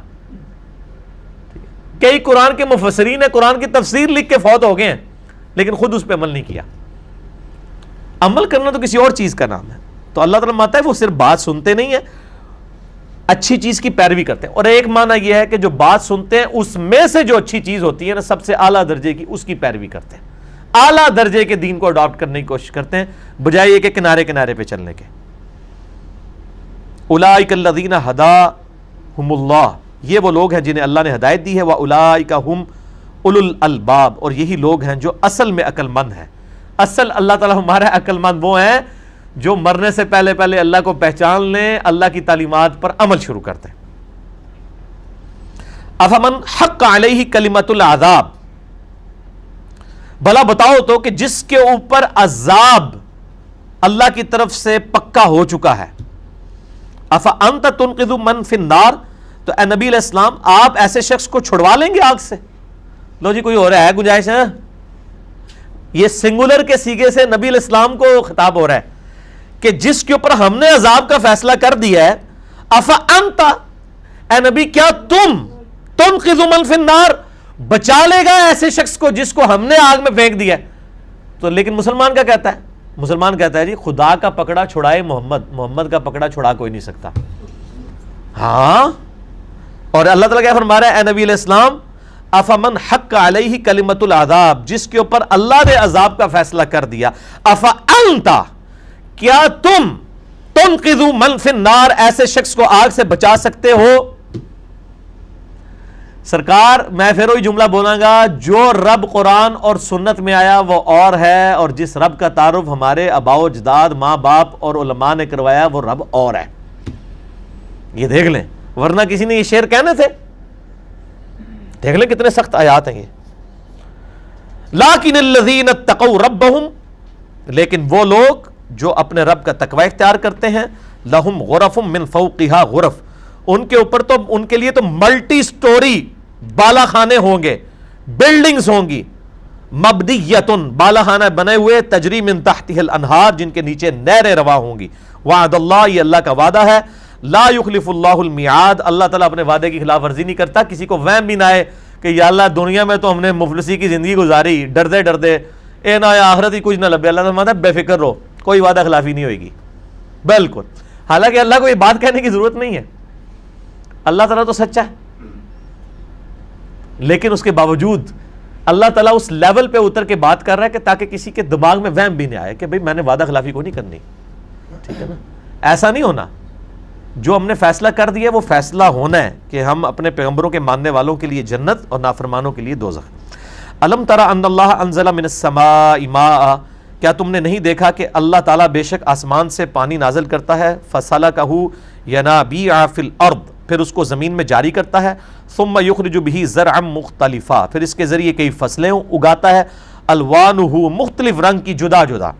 کئی قرآن کے مفسرین ہیں قرآن کی تفسیر لکھ کے فوت ہو گئے ہیں لیکن خود اس پہ عمل نہیں کیا. عمل کرنا تو کسی اور چیز کا نام ہے. تو اللہ تعالیٰ مانتا ہے وہ صرف بات سنتے نہیں ہیں، اچھی چیز کی پیروی کرتے ہیں. اور ایک معنی یہ ہے کہ جو بات سنتے ہیں اس میں سے جو اچھی چیز ہوتی ہے نا سب سے اعلیٰ درجے کی، اس کی پیروی کرتے ہیں، اعلیٰ درجے کے دین کو اڈاپٹ کرنے کی کوشش کرتے ہیں بجائے یہ کہ کنارے کنارے پہ چلنے کے. اولئک الذین ھداھم اللہ، یہ وہ لوگ ہیں جنہیں اللہ نے ہدایت دی ہے. واولئک ھم اولو الالباب، اور یہی لوگ ہیں جو اصل میں عقل مند ہیں. اصل اللہ تعالیٰ ہمارا عقل مند وہ ہیں جو مرنے سے پہلے پہلے اللہ کو پہچان لیں، اللہ کی تعلیمات پر عمل شروع کرتے ہیں. افمن حق علیہ کلمۃ العذاب، بھلا بتاؤ تو کہ جس کے اوپر عذاب اللہ کی طرف سے پکا ہو چکا ہے، افانت تنقذ من فی النار، تو اے نبی علیہ السلام آپ ایسے شخص کو چھڑوا لیں گے آگ سے؟ لو جی کوئی ہو رہا ہے گنجائش ہے، یہ سنگولر کے سیگے سے نبی علیہ السلام کو خطاب ہو رہا ہے کہ جس کے اوپر ہم نے عذاب کا فیصلہ کر دیا ہے، افانت، اے نبی کیا تم تنقذ من فی النار، بچا لے گا ایسے شخص کو جس کو ہم نے آگ میں پھینک دیا ہے؟ تو لیکن مسلمان کیا کہتا ہے؟ مسلمان کہتا ہے جی خدا کا پکڑا چھڑائے محمد، محمد کا پکڑا چھڑا کوئی نہیں سکتا۔ ہاں، اور اللہ تعالیٰ کیا فرما رہا ہے اے نبی علیہ السلام، افمن حق علیہ کلمۃ العذاب، جس کے اوپر اللہ نے عذاب کا فیصلہ کر دیا، افانت، کیا تم تنقذ من فی النار، ایسے شخص کو آگ سے بچا سکتے ہو؟ سرکار میں پھر وہی جملہ بولاں گا، جو رب قرآن اور سنت میں آیا وہ اور ہے، اور جس رب کا تعارف ہمارے آباء و اجداد، ماں باپ اور علماء نے کروایا وہ رب اور ہے۔ یہ دیکھ لیں، ورنہ کسی نے یہ شعر کہنے تھے؟ دیکھ لیں کتنے سخت آیات ہیں یہ۔ لیکن الذین اتقوا ربہم، لیکن وہ لوگ جو اپنے رب کا تقوی اختیار کرتے ہیں، لہم غرف من فوقہا غرف، ان کے اوپر تو ان کے لیے تو ملٹی سٹوری بالا خانے ہوں گے، بلڈنگز ہوں گی، مبنیۃن، بالا خانہ بنے ہوئے، تجری من تحتہ الانہار، جن کے نیچے نہریں رواں ہوں گی۔ وعد اللہ، یہ اللہ کا وعدہ ہے، لا یخلف اللہ المیعاد، اللہ تعالیٰ اپنے وعدے کی خلاف ورزی نہیں کرتا۔ کسی کو وہم بھی نہ آئے کہ یا اللہ دنیا میں تو ہم نے مفلسی کی زندگی گزاری، ڈردے ڈردے، اے نہ آخرت ہی کچھ نہ لبے، اللہ تعالیٰ بے فکر رہو، کوئی وعدہ خلافی نہیں ہوئے گی، بالکل۔ حالانکہ اللہ کو یہ بات کہنے کی ضرورت نہیں ہے، اللہ تعالیٰ تو سچا ہے، لیکن اس کے باوجود اللہ تعالیٰ اس لیول پہ اتر کے بات کر رہا ہے کہ تاکہ کسی کے دماغ میں وہم بھی نہیں آئے کہ بھئی میں نے وعدہ خلافی کو نہیں کرنی، ٹھیک ہے نا؟ ایسا نہیں ہونا، جو ہم نے فیصلہ کر دیا وہ فیصلہ ہونا ہے کہ ہم اپنے پیغمبروں کے ماننے والوں کے لیے جنت اور نافرمانوں کے لیے دوزخ۔ الم تری ان اللہ انزل من السماء ماء، کیا تم نے نہیں دیکھا کہ اللہ تعالیٰ بے شک آسمان سے پانی نازل کرتا ہے، فسلکہ ینابیع فی الارض، پھر اس کو زمین میں جاری کرتا ہے، ثم یخرج بہ زرعا مختلفا، پھر اس کے ذریعے کئی فصلیں اگاتا ہے، الوانہ، مختلف رنگ کی جدا جدا،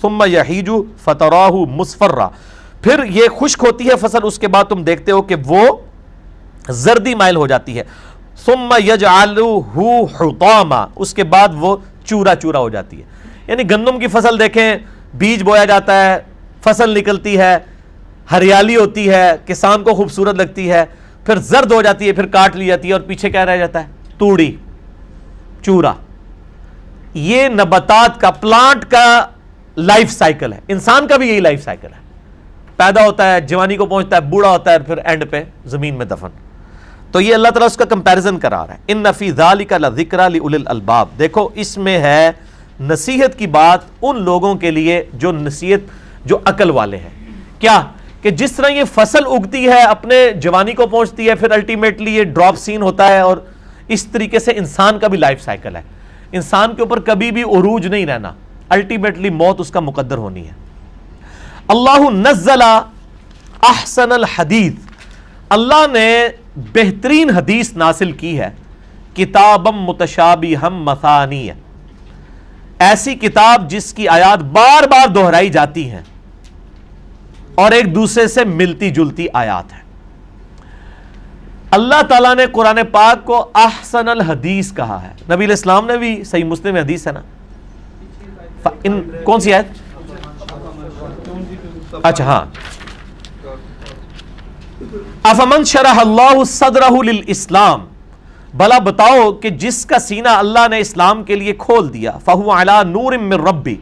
ثم یہیج فتراہ مصفرا، پھر یہ خشک ہوتی ہے فصل، اس کے بعد تم دیکھتے ہو کہ وہ زردی مائل ہو جاتی ہے، ثم یجعلہ حطاما، اس کے بعد وہ چورا چورا ہو جاتی ہے۔ یعنی گندم کی فصل دیکھیں، بیج بویا جاتا ہے، فصل نکلتی ہے، ہریالی ہوتی ہے، کسان کو خوبصورت لگتی ہے، پھر زرد ہو جاتی ہے، پھر کاٹ لی جاتی ہے، اور پیچھے کیا رہ جاتا ہے؟ توڑی، چورا۔ یہ نباتات کا، پلانٹ کا لائف سائیکل ہے، انسان کا بھی یہی لائف سائیکل ہے، پیدا ہوتا ہے، جوانی کو پہنچتا ہے، بوڑھا ہوتا ہے، پھر اینڈ پہ زمین میں دفن۔ تو یہ اللہ تعالیٰ اس کا کمپیریزن کرا رہا ہے، ان فی ذالک لذکری لاولی الالباب، دیکھو اس میں ہے نصیحت کی بات ان لوگوں کے لیے جو نصیحت، جو عقل والے ہیں۔ کیا کہ جس طرح یہ فصل اگتی ہے، اپنے جوانی کو پہنچتی ہے، پھر الٹیمیٹلی یہ ڈراپ سین ہوتا ہے، اور اس طریقے سے انسان کا بھی لائف سائیکل ہے، انسان کے اوپر کبھی بھی عروج نہیں رہنا، الٹیمیٹلی موت اس کا مقدر ہونی ہے۔ اللہ نزل احسن الحدیث، اللہ نے بہترین حدیث نازل کی ہے، کتابا متشابہا مثانی، ایسی کتاب جس کی آیات بار بار دہرائی جاتی ہیں اور ایک دوسرے سے ملتی جلتی آیات ہیں۔ اللہ تعالیٰ نے قرآن پاک کو احسن الحدیث کہا ہے، نبی علیہ السلام نے بھی، صحیح مسلم میں حدیث ہے نا، کون سی آیت؟ اچھا ہاں، افمن شرح اللہ صدرہ للاسلام، بھلا بتاؤ کہ جس کا سینہ اللہ نے اسلام کے لیے کھول دیا، فہو علی نور من ربی،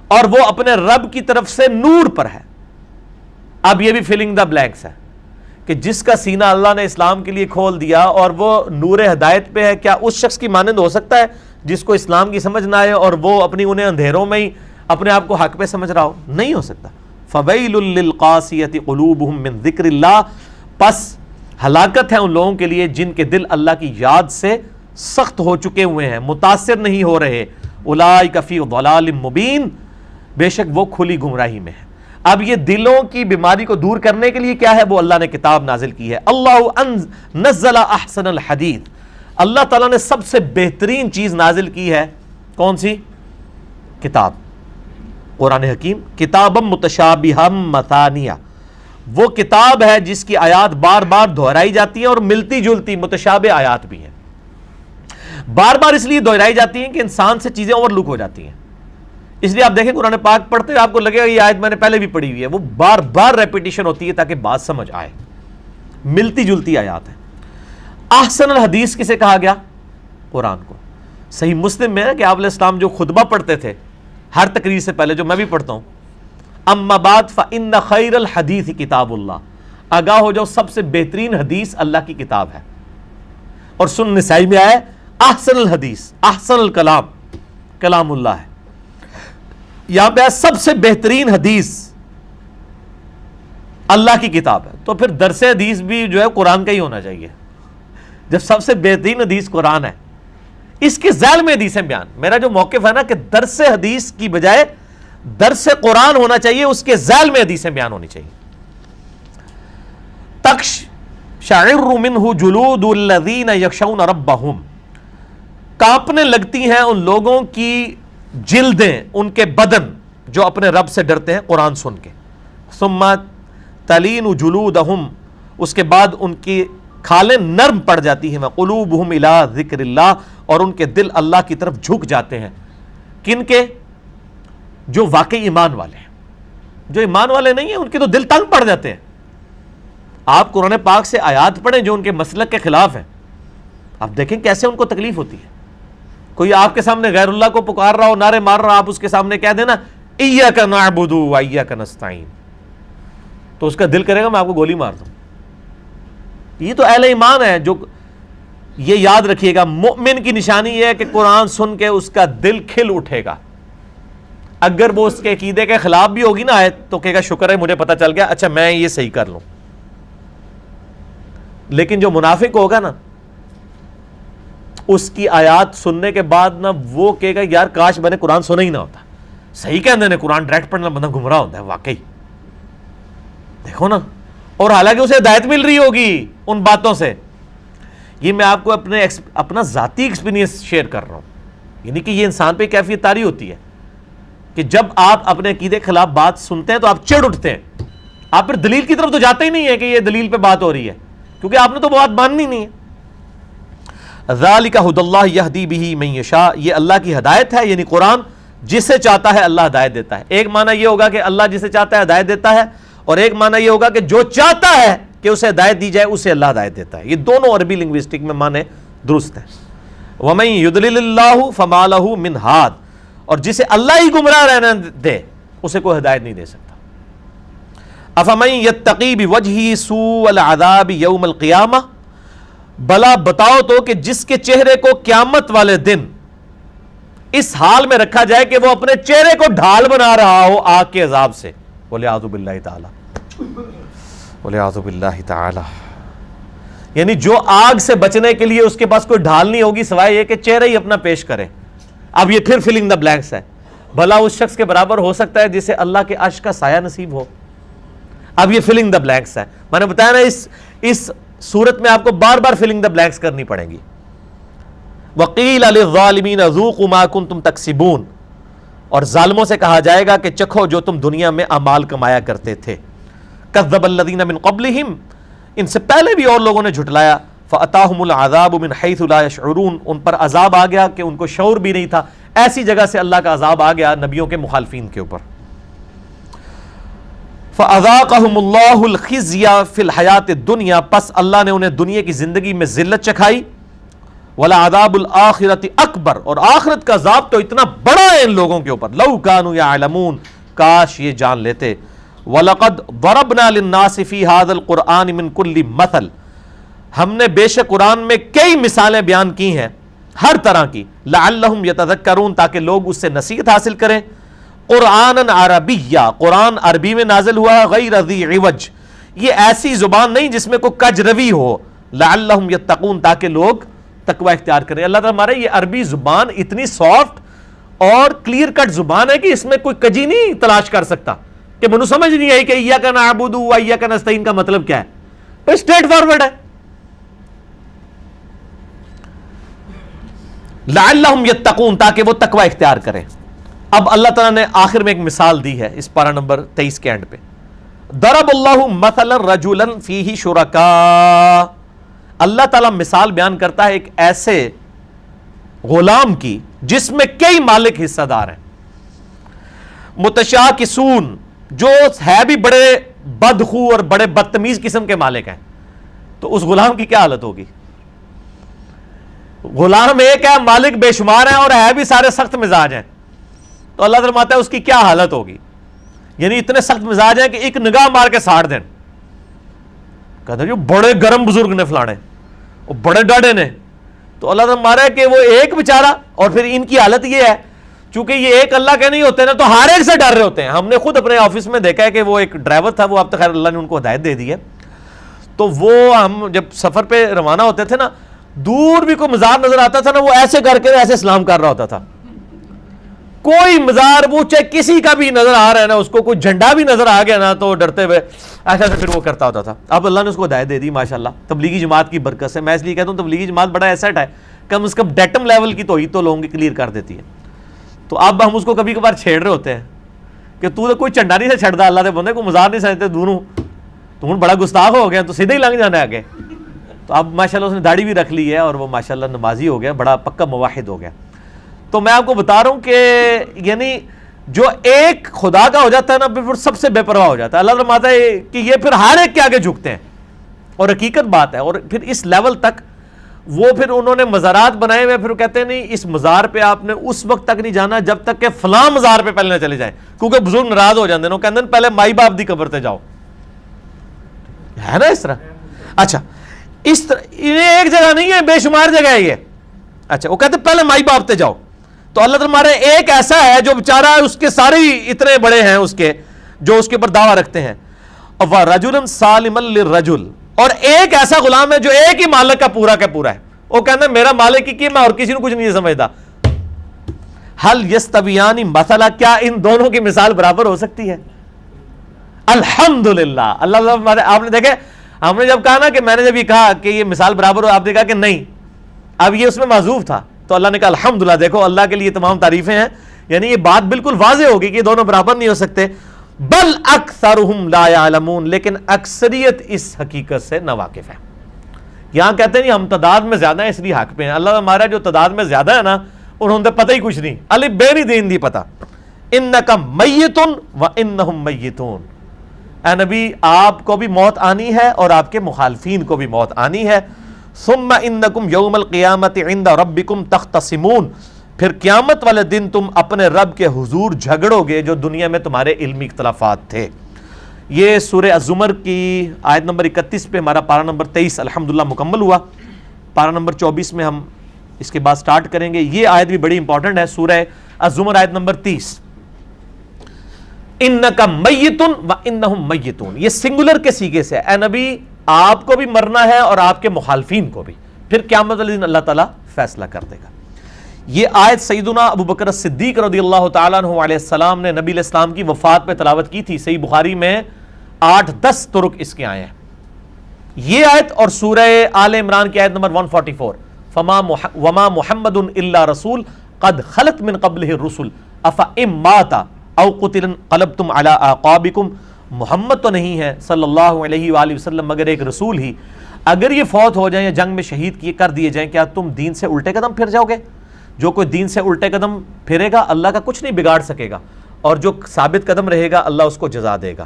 اور وہ اپنے رب کی طرف سے نور پر ہے۔ اب یہ بھی فلنگ دا بلینکس ہے کہ جس کا سینہ اللہ نے اسلام کے لیے کھول دیا اور وہ نور ہدایت پہ ہے، کیا اس شخص کی مانند ہو سکتا ہے جس کو اسلام کی سمجھ نہ آئے اور وہ اپنی انہیں اندھیروں میں ہی اپنے آپ کو حق پہ سمجھ رہا ہو؟ نہیں ہو سکتا۔ فویل للقاسیۃ قلوبہم من ذکر اللہ، پس ہلاکت ہے ان لوگوں کے لیے جن کے دل اللہ کی یاد سے سخت ہو چکے ہوئے ہیں، متاثر نہیں ہو رہے۔ اولئک فی ضلال مبین، بے شک وہ کھلی گمراہی میں ہے۔ اب یہ دلوں کی بیماری کو دور کرنے کے لیے کیا ہے؟ وہ اللہ نے کتاب نازل کی ہے۔ اللہ نزل احسن الحدیث، اللہ تعالیٰ نے سب سے بہترین چیز نازل کی ہے کون سی کتاب؟ قرآن حکیم کتابم متشابہم مثانیہ، وہ کتاب ہے جس کی آیات بار بار دہرائی جاتی ہیں اور ملتی جلتی متشابہ آیات بھی ہیں. بار بار اس لیے دہرائی جاتی ہیں کہ انسان سے چیزیں اوور لک ہو جاتی ہیں. اس لیے آپ دیکھیں قرآن پاک پڑھتے ہوئے آپ کو لگے گا یہ آیت میں نے پہلے بھی پڑھی ہوئی ہے، وہ بار بار ریپیٹیشن ہوتی ہے تاکہ بات سمجھ آئے. ملتی جلتی آیات ہیں. احسن الحدیث کسے کہا گیا؟ قرآن کو. صحیح مسلم میں ہے کہ آپ علیہ السلام جو خطبہ پڑھتے تھے ہر تقریر سے پہلے، جو میں بھی پڑھتا ہوں، اما بعد فإن خیر الحدیث کتاب اللہ، آگاہ ہو جاؤ سب سے بہترین حدیث اللہ کی کتاب ہے. اور سنن نسائی میں آیا احسن الحدیث، احسن الکلام کلام اللہ ہے. یہاں پہ سب سے بہترین حدیث اللہ کی کتاب ہے. تو پھر درس حدیث بھی جو ہے قرآن کا ہی ہونا چاہیے. جب سب سے بہترین حدیث قرآن ہے، اس کے ذیل میں حدیث بیان. میرا جو موقف ہے نا کہ درس حدیث کی بجائے درس قرآن ہونا چاہیے، اس کے ذیل میں حدیث بیان ہونی چاہیے. تقشعر منہ جلود الذین یخشون ربہم، کانپنے لگتی ہیں ان لوگوں کی جلدیں، ان کے بدن جو اپنے رب سے ڈرتے ہیں قرآن سن کے. ثم تلین جلودہم، اس کے بعد ان کی کھالیں نرم پڑ جاتی ہیں. وقلوبہم الی ذکر اللہ، اور ان کے دل اللہ کی طرف جھک جاتے ہیں. کن کے؟ جو واقعی ایمان والے ہیں. جو ایمان والے نہیں ہیں ان کے تو دل تنگ پڑ جاتے ہیں. آپ قرآن پاک سے آیات پڑھیں جو ان کے مسلک کے خلاف ہیں، آپ دیکھیں کیسے ان کو تکلیف ہوتی ہے. کوئی آپ کے سامنے غیر اللہ کو پکار رہا ہو، نعرے مار رہا، آپ اس کے سامنے کہہ دینا ایاک نعبد و ایاک نستعین، تو اس کا دل کرے گا میں آپ کو گولی مار دوں. یہ تو اہل ایمان ہے. جو یہ یاد رکھیے گا، مومن کی نشانی یہ ہے کہ قرآن سن کے اس کا دل کھل اٹھے گا. اگر وہ اس کے عقیدے کے خلاف بھی ہوگی نا آیت تو کہے گا شکر ہے مجھے پتا چل گیا، اچھا میں یہ صحیح کر لوں. لیکن جو منافق ہوگا نا، اس کی آیات سننے کے بعد نا وہ کہے گا یار کاش میں نے قرآن سنا ہی نہ ہوتا. صحیح کہندے نے قرآن ڈائریکٹ پڑھنا بندہ گمراہ ہوتا ہے واقعی. دیکھو نا، اور حالانکہ اسے ہدایت مل رہی ہوگی ان باتوں سے. یہ میں آپ کو اپنا ذاتی ایکسپیرینس شیئر کر رہا ہوں. یعنی کہ یہ انسان پہ کیفیت طاری ہوتی ہے کہ جب آپ اپنے عقیدے کے خلاف بات سنتے ہیں تو آپ چڑ اٹھتے ہیں. آپ پھر دلیل کی طرف تو جاتے ہی نہیں ہے کہ یہ دلیل پہ بات ہو رہی ہے، کیونکہ آپ نے تو بات ماننی نہیں ہے. ذالک ھدی اللہ یہدی بہ من یشاء، یہ اللہ کی ہدایت ہے، یعنی قرآن جسے چاہتا ہے اللہ ہدایت دیتا ہے. ایک معنی یہ ہوگا کہ اللہ جسے چاہتا ہے ہدایت دیتا ہے، اور ایک معنی یہ ہوگا کہ جو چاہتا ہے کہ اسے ہدایت دی جائے اسے اللہ ہدایت دیتا ہے. یہ دونوں عربی لنگوسٹک میں معنی درست ہیں. وَمَن يُضْلِلِ اللَّهُ فَمَا لَهُ مِنْ هَادٍ، اور جسے اللہ ہی گمراہ رہنے دے اسے کوئی ہدایت نہیں دے سکتا. أَفَمَن يَتَّقِي بِوَجْهِهِ سُوءَ الْعَذَابِ يَوْمَ الْقِيَامَةِ، بھلا بتاؤ تو کہ جس کے چہرے کو قیامت والے دن اس حال میں رکھا جائے کہ وہ اپنے چہرے کو ڈھال بنا رہا ہو آگ کے عذاب سے. وَلِعَاذُ بِاللَّهِ تَعَالَى، وَلِعَاذُ بِاللَّهِ تَعَالَى. یعنی جو آگ سے بچنے کے لیے اس کے پاس کوئی ڈھال نہیں ہوگی سوائے یہ کہ چہرہ ہی اپنا پیش کرے. اب یہ پھر فلنگ دا بلینکس ہے. بھلا اس شخص کے برابر ہو سکتا ہے جسے اللہ کے عرش کا سایہ نصیب ہو. اب یہ فلنگ دا بلینکس ہے. میں نے بتایا نا اس صورت میں آپ کو بار بار فلنگ دا بلینکس کرنی پڑیں گی. وَقِيلَ لِلظَّالِمِينَ ذُوقُوا مَا كُنتُمْ تَكْسِبُونَ، اور ظالموں سے کہا جائے گا کہ چکھو جو تم دنیا میں اعمال کمایا کرتے تھے. كَذَّبَ الَّذِينَ مِن قَبْلِهِمْ، ان سے پہلے بھی اور لوگوں نے جھٹلایا. فَأَتَاهُمُ الْعَذَابُ مِنْ حَيْثُ لَا يَشْعُرُونَ، ان پر عذاب آ گیا کہ ان کو شعور بھی نہیں تھا. ایسی جگہ سے اللہ کا عذاب آ گیا نبیوں کے مخالفین کے اوپر. فَأَذَاقَهُمُ اللَّهُ الْخِزْيَ فِي الْحَيَاةِ الدُّنْيَا، پس اللہ نے انہیں دنیا کی زندگی میں ذلت چکھائی. وَلَعَذَابُ الْآخِرَةِ أَكْبَرُ، اور آخرت کا عذاب تو اتنا بڑا ہے ان لوگوں کے اوپر. لَوْ كَانُوا يَعْلَمُونَ، کاش یہ جان لیتے. وَلَقَدْ ضَرَبْنَا لِلنَّاسِ فِي هَذَا الْقُرْآنِ مِنْ كُلِّ مَثَلٍ، ہم نے بے شک قرآن میں کئی مثالیں بیان کی ہیں ہر طرح کی. لَعَلَّهُمْ يَتَذَكَّرُونَ، تاکہ لوگ اس سے نصیحت حاصل کریں. قرآنًا عربیّا، قرآن عربی میں نازل ہوا ہے. غیر ذی عوج، یہ ایسی زبان نہیں جس میں کوئی کج روی ہو. لعلہم یتقون، تاکہ لوگ تقوی اختیار کریں. اللہ تعالیٰ ہمارے یہ عربی زبان اتنی سافٹ اور کلیئر کٹ زبان ہے کہ اس میں کوئی کجی نہیں تلاش کر سکتا کہ منو سمجھ نہیں آئی کہ ایاک نعبد و ایاک نستعین کا مطلب کیا ہے. تو اسٹریٹ فارورڈ ہے. لعلہم یتقون، تاکہ وہ تقوی اختیار کریں۔ اب اللہ تعالیٰ نے آخر میں ایک مثال دی ہے اس پارہ نمبر 23 کے اینڈ پہ، ضرب اللہ مثلا رجلا فیہ شرکاء، اللہ تعالیٰ مثال بیان کرتا ہے ایک ایسے غلام کی جس میں کئی مالک حصہ دار ہیں، متشاکسون، جو ہے بھی بڑے بدخو اور بڑے بدتمیز قسم کے مالک ہیں، تو اس غلام کی کیا حالت ہوگی؟ غلام ایک ہے، مالک بے شمار ہیں، اور ہے بھی سارے سخت مزاج ہیں، تو اللہ فرماتا ہے اس کی کیا حالت ہوگی؟ یعنی اتنے سخت مزاج ہیں کہ ایک نگاہ مار کے ساڑ دیں، کہتے ہیں بڑے گرم بزرگ نے فلانے، وہ بڑے ڈاڑے نے، تو اللہ تعالیٰ مارا ہے کہ وہ ایک بیچارہ، اور پھر ان کی حالت یہ ہے چونکہ یہ ایک اللہ کے نہیں ہوتے نا، تو ہر ایک سے ڈر رہے ہوتے ہیں۔ ہم نے خود اپنے آفس میں دیکھا ہے کہ وہ ایک ڈرائیور تھا، وہ اب تک خیر اللہ نے ان کو ہدایت دے دی ہے، تو وہ ہم جب سفر پہ روانہ ہوتے تھے نا، دور بھی کوئی مزار نظر آتا تھا نا، وہ ایسے کر کے ایسے سلام کر رہا ہوتا تھا، کوئی مزار وہ چاہے کسی کا بھی نظر آ رہا ہے نا، اس کو کوئی جھنڈا بھی نظر آ گیا نا تو ڈرتے ہوئے ایسا سے پھر وہ کرتا ہوتا تھا۔ اب اللہ نے اس کو ہدایت دے دی ماشاءاللہ، تبلیغی جماعت کی برکت سے۔ میں اس لیے کہتا ہوں تبلیغی جماعت بڑا ایسٹ ہے، کم از کم ڈیٹم لیول کی توحید تو لوگوں کی کلیئر کر دیتی ہے۔ تو اب ہم اس کو کبھی کبھار چھیڑ رہے ہوتے ہیں کہ تو کوئی چنڈا نہیں سے چھڑتا، اللہ دے بندے کو مزار نہیں سجتے دونوں، تو بڑا گستاخ ہو گیا، تو سیدھے ہی لنگ جانا ہے آگے۔ تو اب ماشاءاللہ اس نے داڑھی بھی رکھ لی ہے اور وہ ماشاءاللہ نمازی ہو گیا، بڑا پکا موحد ہو گیا۔ تو میں آپ کو بتا رہا ہوں کہ یعنی جو ایک خدا کا ہو جاتا ہے نا، پھر سب سے بے پرواہ ہو جاتا ہے۔ اللہ فرماتا ہے کہ یہ پھر ہر ایک کے آگے جھکتے ہیں، اور حقیقت بات ہے۔ اور پھر اس لیول تک وہ پھر انہوں نے مزارات بنائے ہوئے، پھر کہتے ہیں نہیں اس مزار پہ آپ نے اس وقت تک نہیں جانا جب تک کہ فلاں مزار پہ پہلے نہ چلے جائیں، کیونکہ بزرگ ناراض ہو جاتے ہیں، کہتے ہیں پہلے مائی باپ دی قبر تے جاؤ، ہے نا اس طرح۔ اچھا اس طرح یہ ایک جگہ نہیں ہے، بے شمار جگہ ہے یہ۔ اچھا وہ کہتے ہیں پہلے مائی باپ تے جاؤ، تو اللہ تعالیٰ ایک ایسا ہے جو بیچارہ اس کے سارے اتنے بڑے ہیں اس کے جو اس کے اوپر دعویٰ رکھتے ہیں، وَرَجُلًا سَالِمًا لِلرَّجُلِ، اور ایک ایسا غلام ہے جو ایک ہی مالک کا پورا ہے، وہ کہتا ہے میرا مالک ہی میں اور کسی نے کچھ نہیں سمجھتا۔ هَلْ يَسْتَوِيَانِ مَثَلًا، کیا ان دونوں کی مثال برابر ہو سکتی ہے؟ الحمدللہ، اللہ آپ نے دیکھے، ہم نے جب کہا نا کہ میں نے جب یہ کہا کہ یہ مثال برابر ہو، آپ نے کہا کہ نہیں، اب یہ اس میں معذوف تھا، تو اللہ نے کہا الحمدللہ، دیکھو اللہ کے لیے تمام تعریفیں ہیں، یعنی یہ بات بالکل واضح ہوگی کہ یہ دونوں برابر نہیں ہو سکتے۔ بل اکثرہم لا یعلمون، لیکن اکثریت اس حقیقت سے ناواقف ہے۔ یہاں کہتے ہیں ہم تعداد میں زیادہ ہیں اس لیے حق پہ ہیں، اللہ ہمارا جو تعداد میں زیادہ ہے نا انہوں نے پتہ ہی کچھ نہیں، الف بے نہیں دین دی پتہ۔ انک میت و انہم میتون، اے نبی آپ کو بھی موت آنی ہے اور آپ کے مخالفین کو بھی موت آنی ہے۔ ثم انکم یوم القیامت عند ربکم تختصمون، پھر قیامت والے دن تم اپنے رب کے حضور جھگڑو گے جو دنیا میں تمہارے علمی اختلافات تھے۔ یہ سورہ الزمر کی آیت نمبر 31 پہ ہمارا پارہ نمبر 23 الحمدللہ مکمل ہوا۔ پارہ نمبر 24 میں ہم اس کے بعد سٹارٹ کریں گے۔ یہ آیت بھی بڑی امپورٹنٹ ہے، سورہ الزمر آیت نمبر 30۔ انک میت و انہم میتون، یہ سنگولر کے سیغے سے، اے نبی آپ کو بھی مرنا ہے اور آپ کے مخالفین کو بھی، پھر قیامت والے دن اللہ تعالیٰ فیصلہ کر دے گا۔ یہ آیت سیدنا ابو بکر صدیق رضی اللہ تعالیٰ عنہ علیہ السلام نے نبی علیہ السلام کی وفات پہ تلاوت کی تھی، صحیح بخاری میں 8-10 طرق اس کے آئے ہیں۔ یہ آیت اور سورہ آل عمران کی آیت نمبر 144، وما محمد الا رسول قد خلت من قبلہ الرسل افئن مات او قتل انقلبتم علی اعقابکم، محمد تو نہیں ہے صلی اللہ علیہ وآلہ وسلم مگر ایک رسول ہی، اگر یہ فوت ہو جائیں یا جنگ میں شہید کر دیے جائیں کیا تم دین سے الٹے قدم پھر جاؤ گے؟ جو کوئی دین سے الٹے قدم پھرے گا اللہ کا کچھ نہیں بگاڑ سکے گا، اور جو ثابت قدم رہے گا اللہ اس کو جزا دے گا۔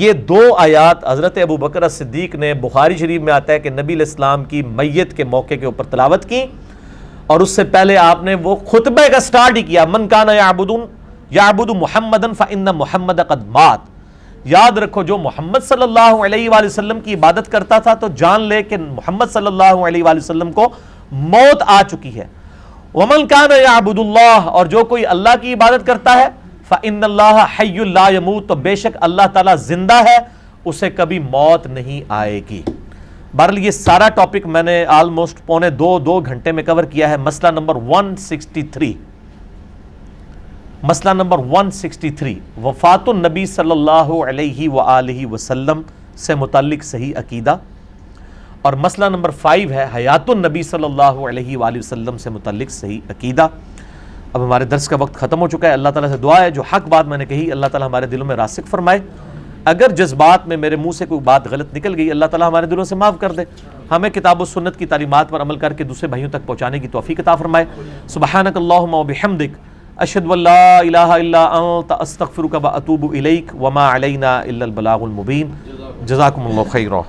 یہ دو آیات حضرت ابو بکر صدیق نے بخاری شریف میں آتا ہے کہ نبی علیہ السلام کی میت کے موقع کے اوپر تلاوت کی، اور اس سے پہلے آپ نے وہ خطبہ کا سٹارٹ ہی کیا، من کان یعبد محمدا فإن محمد قد مات، یاد رکھو جو محمد صلی اللہ علیہ وآلہ وسلم کی عبادت کرتا تھا تو جان لے کہ محمد صلی اللہ علیہ وآلہ وسلم کو موت آ چکی ہے۔ ومن کان یعبد اللہ، اور جو کوئی اللہ کی عبادت کرتا ہے، فإن اللہ حی لا یموت، تو بے شک اللہ تعالیٰ زندہ ہے، اسے کبھی موت نہیں آئے گی۔ بہرحال یہ سارا ٹاپک میں نے آلموسٹ پونے دو گھنٹے میں کور کیا ہے۔ مسئلہ نمبر 163، مسئلہ نمبر 163 وفات النبی صلی اللہ علیہ وآلہ وسلم سے متعلق صحیح عقیدہ، اور مسئلہ نمبر 5 ہے حیات النبی صلی اللہ علیہ وآلہ وسلم سے متعلق صحیح عقیدہ۔ اب ہمارے درس کا وقت ختم ہو چکا ہے، اللہ تعالیٰ سے دعا ہے جو حق بات میں نے کہی اللہ تعالیٰ ہمارے دلوں میں راسخ فرمائے، اگر جذبات میں میرے منہ سے کوئی بات غلط نکل گئی اللہ تعالیٰ ہمارے دلوں سے معاف کر دے، ہمیں کتاب و سنت کی تعلیمات پر عمل کر کے دوسرے بھائیوں تک پہنچانے کی توفیق عطا فرمائے۔ سبحانک اللہم و بحمدک اشہد ان لا الہ الا انت استغفرک و اتوب الیک وما علینا الا البلاغ المبین۔ جزاکم اللہ خیرا۔